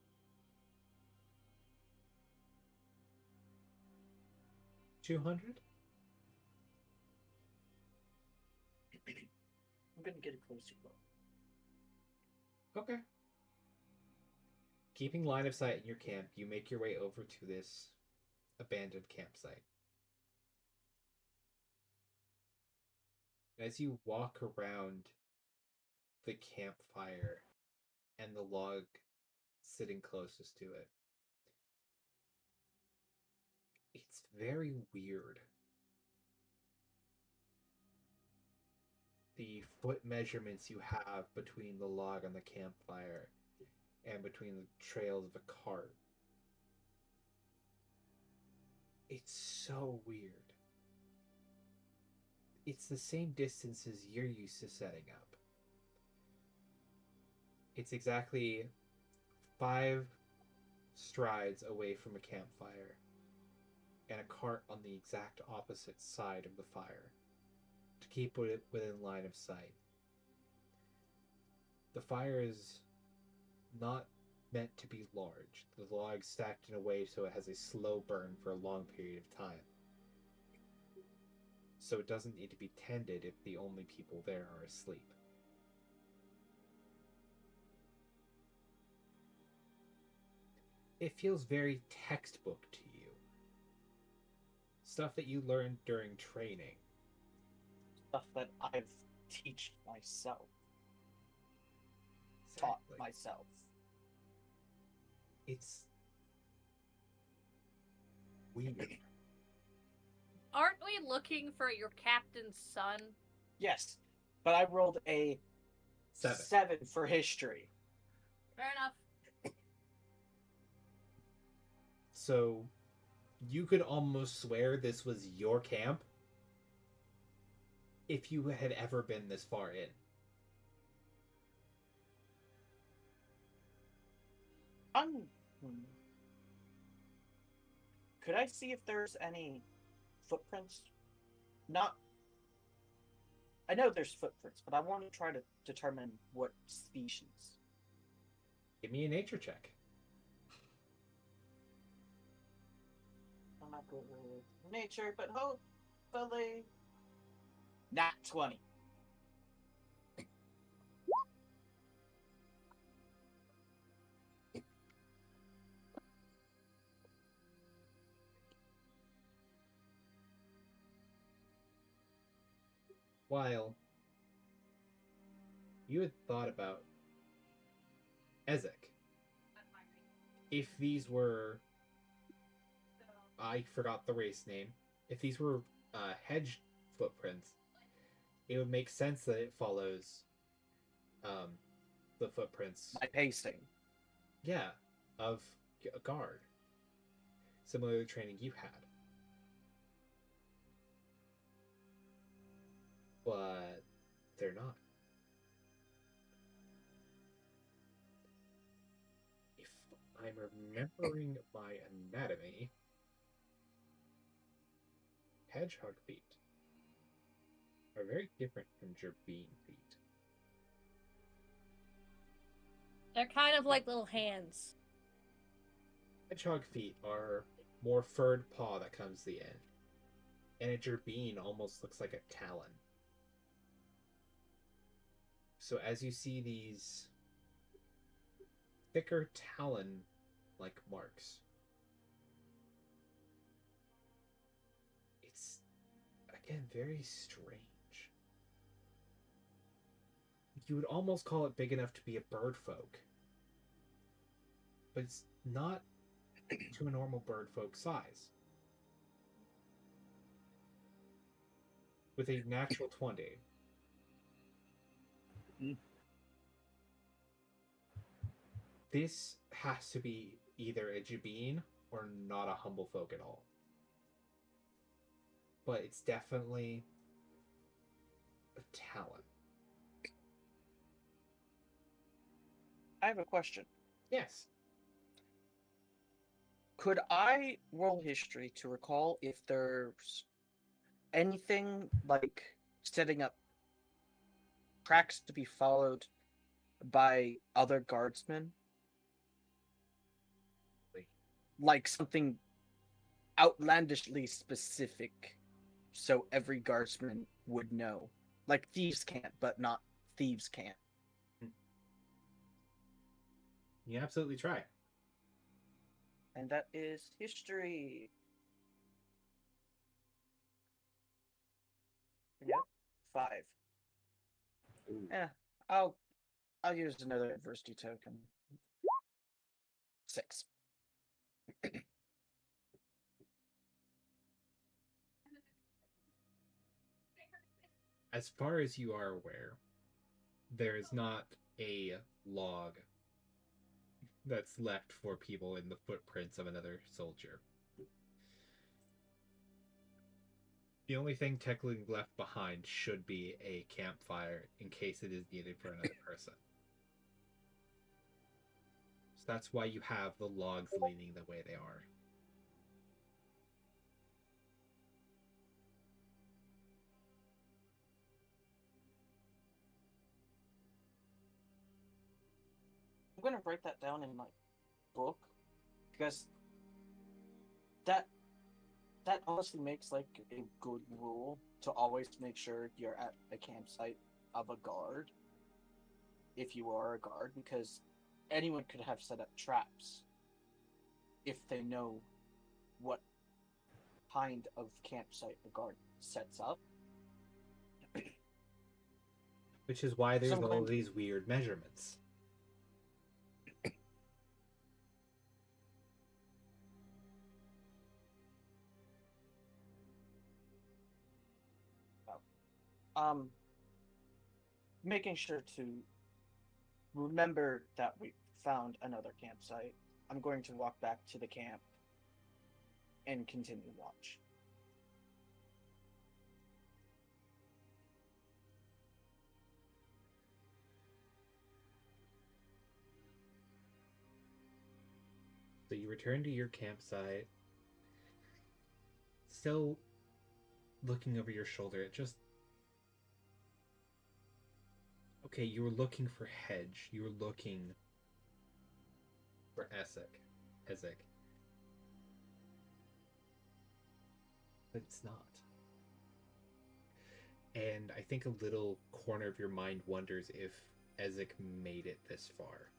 $200? I'm gonna get a closer look. Okay. Keeping line of sight in your camp, you make your way over to this abandoned campsite. As you walk around the campfire and the log sitting closest to it, it's very weird. The foot measurements you have between the log and the campfire and between the trails of a cart. It's so weird. It's the same distances you're used to setting up. It's exactly 5 strides away from a campfire and a cart on the exact opposite side of the fire to keep it within line of sight. The fire is not meant to be large. The log's stacked in a way so it has a slow burn for a long period of time. So it doesn't need to be tended if the only people there are asleep. It feels very textbook to you. Stuff that you learned during training. Stuff that I've teached myself. Taught Exactly. myself. It's weird. Aren't we looking for your captain's son? Yes, but I rolled a 7. 7 for history. Fair enough. So you could almost swear this was your camp if you had ever been this far in. Could I see if there's any footprints? Not. I know there's footprints, but I want to try to determine what species. Give me a nature check. I'm not good with nature, but hopefully. Nat 20. While you had thought about Ezek. If these were, I forgot the race name. If these were hedge footprints, it would make sense that it follows the footprints. My pacing. Yeah, of a guard. Similar to the training you had. But they're not. If I'm remembering my anatomy, hedgehog feet are very different from gerbine feet. They're kind of like little hands. Hedgehog feet are more furred paw that comes to the end, and a gerbine almost looks like a talon. So as you see these thicker talon-like marks, it's, again, very strange. You would almost call it big enough to be a bird folk, but it's not to a normal bird folk size. With a natural 20. This has to be either a Jabin or not a humble folk at all. But it's definitely a talent. I have a question. Yes. Could I roll history to recall if there's anything like setting up tracks to be followed by other guardsmen? Like something outlandishly specific so every guardsman would know. Like thieves can't, but not thieves can't. You absolutely try. And that is history. Yep. 5. Ooh. Yeah, I'll use another adversity token. 6. As far as you are aware, there is not a log that's left for people in the footprints of another soldier. The only thing technically left behind should be a campfire in case it is needed for another person. So that's why you have the logs leaning the way they are. I'm gonna write that down in my book because that honestly makes like a good rule to always make sure you're at a campsite of a guard if you are a guard, because anyone could have set up traps if they know what kind of campsite the guard sets up. Which is why there's all Sometimes- of these weird measurements. Making sure to remember that we found another campsite. I'm going to walk back to the camp and continue watch. So you return to your campsite, still looking over your shoulder at just... Okay, you were looking for hedge. You were looking for Ezek. But it's not. And I think a little corner of your mind wonders if Ezek made it this far.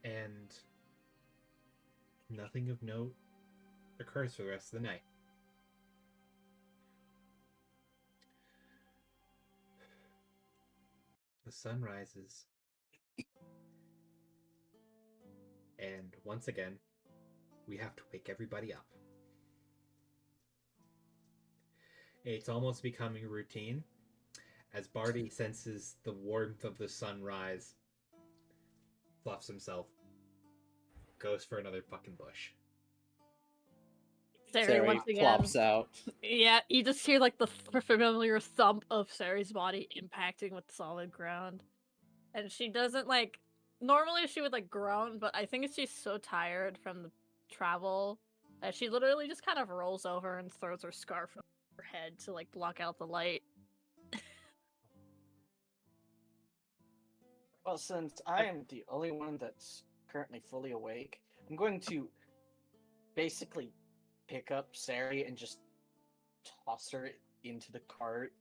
And nothing of note occurs for the rest of the night. The sun rises. And once again, we have to wake everybody up. It's almost becoming a routine as Barty senses the warmth of the sunrise, fluffs himself, goes for another fucking bush. Sari once again. plops out. Yeah, you just hear like the familiar thump of Sari's body impacting with solid ground. And she doesn't like. Normally she would like groan, but I think she's so tired from the travel that she literally just kind of rolls over and throws her scarf over her head to like block out the light. Well, since I am the only one that's currently fully awake, I'm going to basically pick up Sari and just toss her into the cart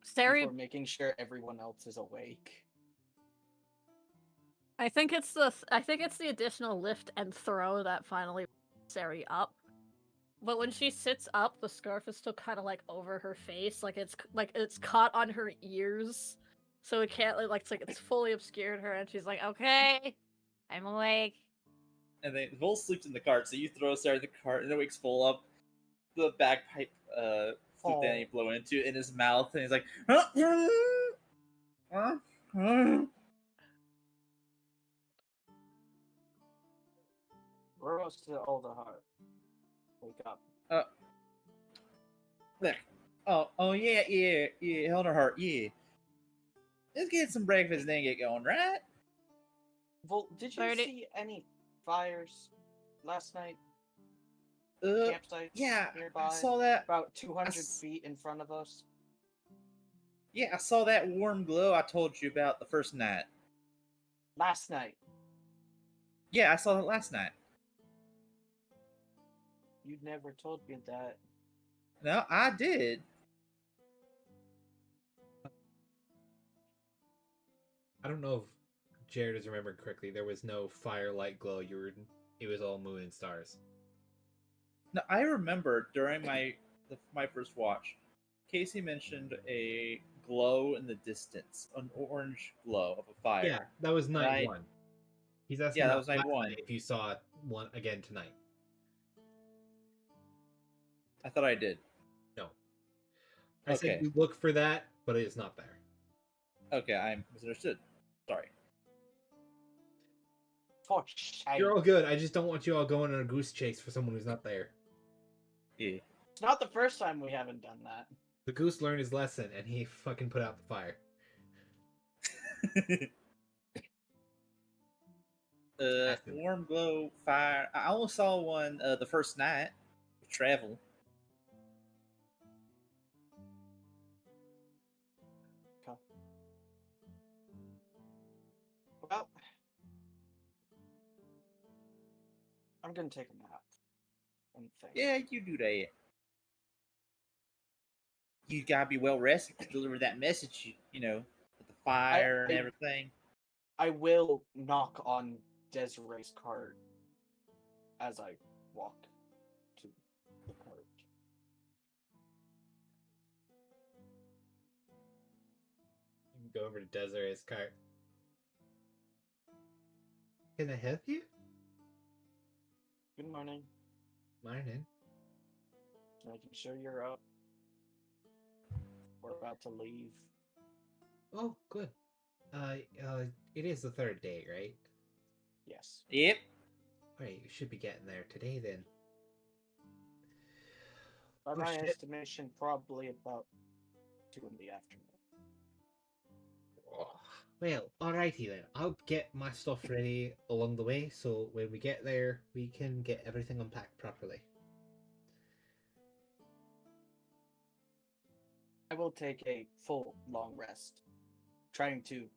Sari, before making sure everyone else is awake. I think it's the additional lift and throw that finally wakes Sari up. But when she sits up, the scarf is still kind of like over her face, like it's caught on her ears, so it can't it's fully obscured her, and she's like, "Okay, I'm awake." And then Vol sleeps in the cart, so you throw Sarah in the cart, and it wakes Vol up. The bagpipe flute that he blow into in his mouth, and he's like, Rose to Alderheart. Wake up. there. Oh yeah, Alderheart, yeah. Let's get some breakfast and then get going, right? Vol, did you 30. see any fires last night? Uh, Campsites yeah, nearby? I saw that. About 200 s- feet in front of us. Yeah, I saw that warm glow I told you about the first night. Last night. Yeah, I saw that last night. You never told me that. No, I did. I don't know if Jared has remembered correctly. There was no firelight glow. It was all moon and stars. No, I remember during my first watch, Casey mentioned a glow in the distance, an orange glow of a fire. Yeah, that was night Right. one. He's asking Yeah, that about was night last one. night if you saw one again tonight. I thought I did. No. I said Okay. you look for that, but it is not there. Okay, I misunderstood. Sorry. For shame. You're all good. I just don't want you all going on a goose chase for someone who's not there. Yeah. It's not the first time we haven't done that. The goose learned his lesson, and he fucking put out the fire. Warm glow fire. I almost saw one the first night of travel. Okay. Well, I'm gonna take a nap and think. Yeah, you do that. You gotta be well rested to deliver that message. You know, with the fire and everything. I will knock on Desiree's cart as I walk to the cart. You can go over to Desiree's cart. Can I help you? Good morning. Morning. Making sure you're up. We're about to leave. Oh, good. It is the third day, right? Yes. Yep. Alright, you should be getting there today then. By Oh, my shit. estimation, probably about 2 in the afternoon. Oh, well, alrighty then. I'll get my stuff ready along the way, so when we get there, we can get everything unpacked properly. I will take a full long rest, trying to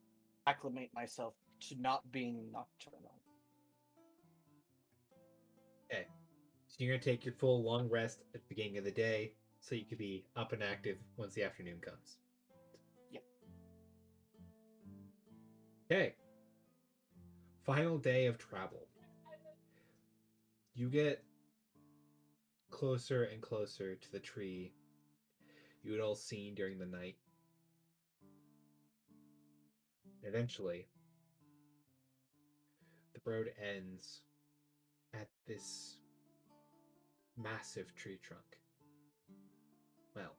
acclimate myself to not being nocturnal. Okay. So you're gonna take your full long rest at the beginning of the day, so you can be up and active once the afternoon comes. Yep. Okay. final day of travel. You get closer and closer to the tree you had all seen during the night. Eventually, the road ends at this massive tree trunk. Well,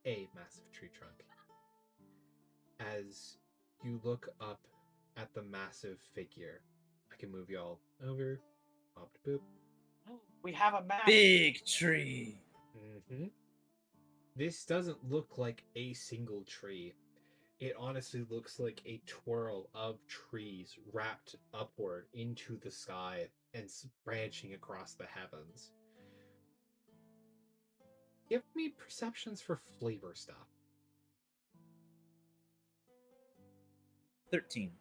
a massive tree trunk. As you look up at the massive figure, I can move y'all over. Pop boop. We have a map. Big tree. This doesn't look like a single tree. It honestly looks like a twirl of trees wrapped upward into the sky and branching across the heavens. Give me perceptions for flavor stuff. 13.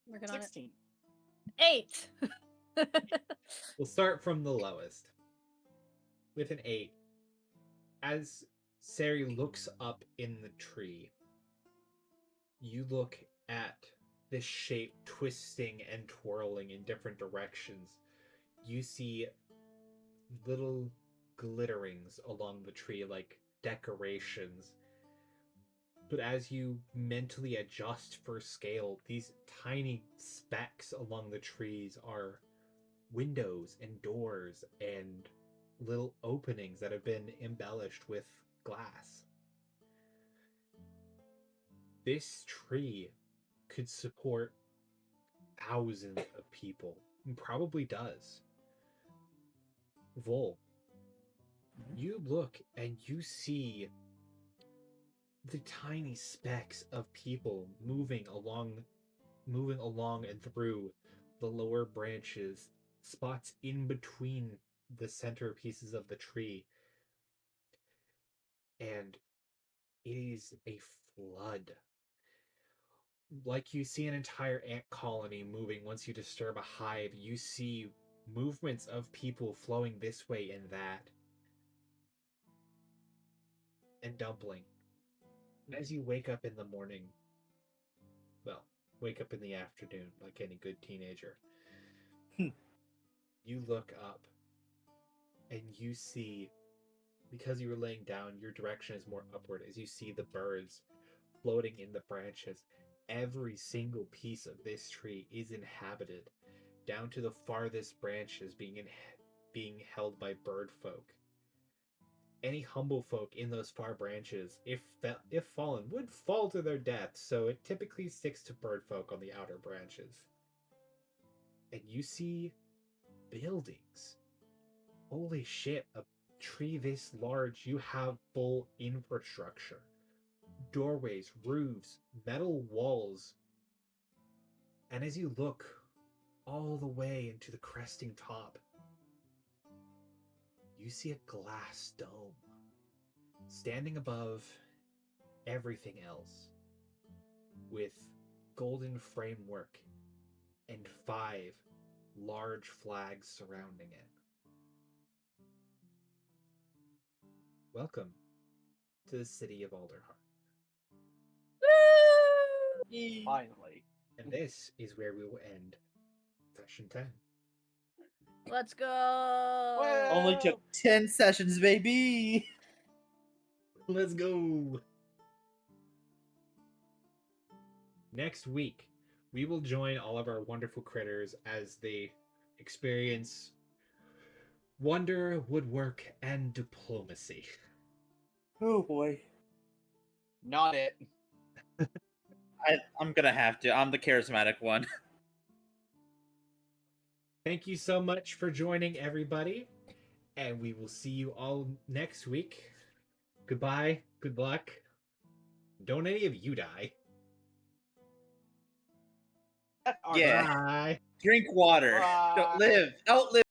Working on it. 16. 8. We'll start from the lowest. With an 8. As Sari looks up in the tree, you look at this shape twisting and twirling in different directions. You see little glitterings along the tree like decorations. But as you mentally adjust for scale, these tiny specks along the trees are windows and doors and little openings that have been embellished with glass. This tree could support thousands of people, and probably does. Vol, you look and you see the tiny specks of people moving along and through the lower branches, spots in between the center pieces of the tree. And it is a flood. Like you see an entire ant colony moving once you disturb a hive, you see movements of people flowing this way and that. And dumpling. As you wake up in the morning, well, wake up in the afternoon like any good teenager, you look up and you see, because you were laying down, your direction is more upward as you see the birds floating in the branches. Every single piece of this tree is inhabited, down to the farthest branches being held by bird folk. Any humble folk in those far branches, if fallen, would fall to their death, so it typically sticks to bird folk on the outer branches. And you see buildings. Holy shit, a tree this large, you have full infrastructure. Doorways, roofs, metal walls. And as you look all the way into the cresting top, you see a glass dome standing above everything else, with golden framework and 5 large flags surrounding it. Welcome to the city of Alderheart. Finally. And this is where we will end session 10. Let's go. Well- Only took 10 sessions, baby. Let's go! Next week, we will join all of our wonderful critters as they experience wonder, woodwork, and diplomacy. Oh boy. Not it. I'm gonna have to. I'm the charismatic one. Thank you so much for joining, everybody, and we will see you all next week. Goodbye, good luck. Don't any of you die. All Yeah. right. Bye. Drink water. Bye. Don't live. Outlive.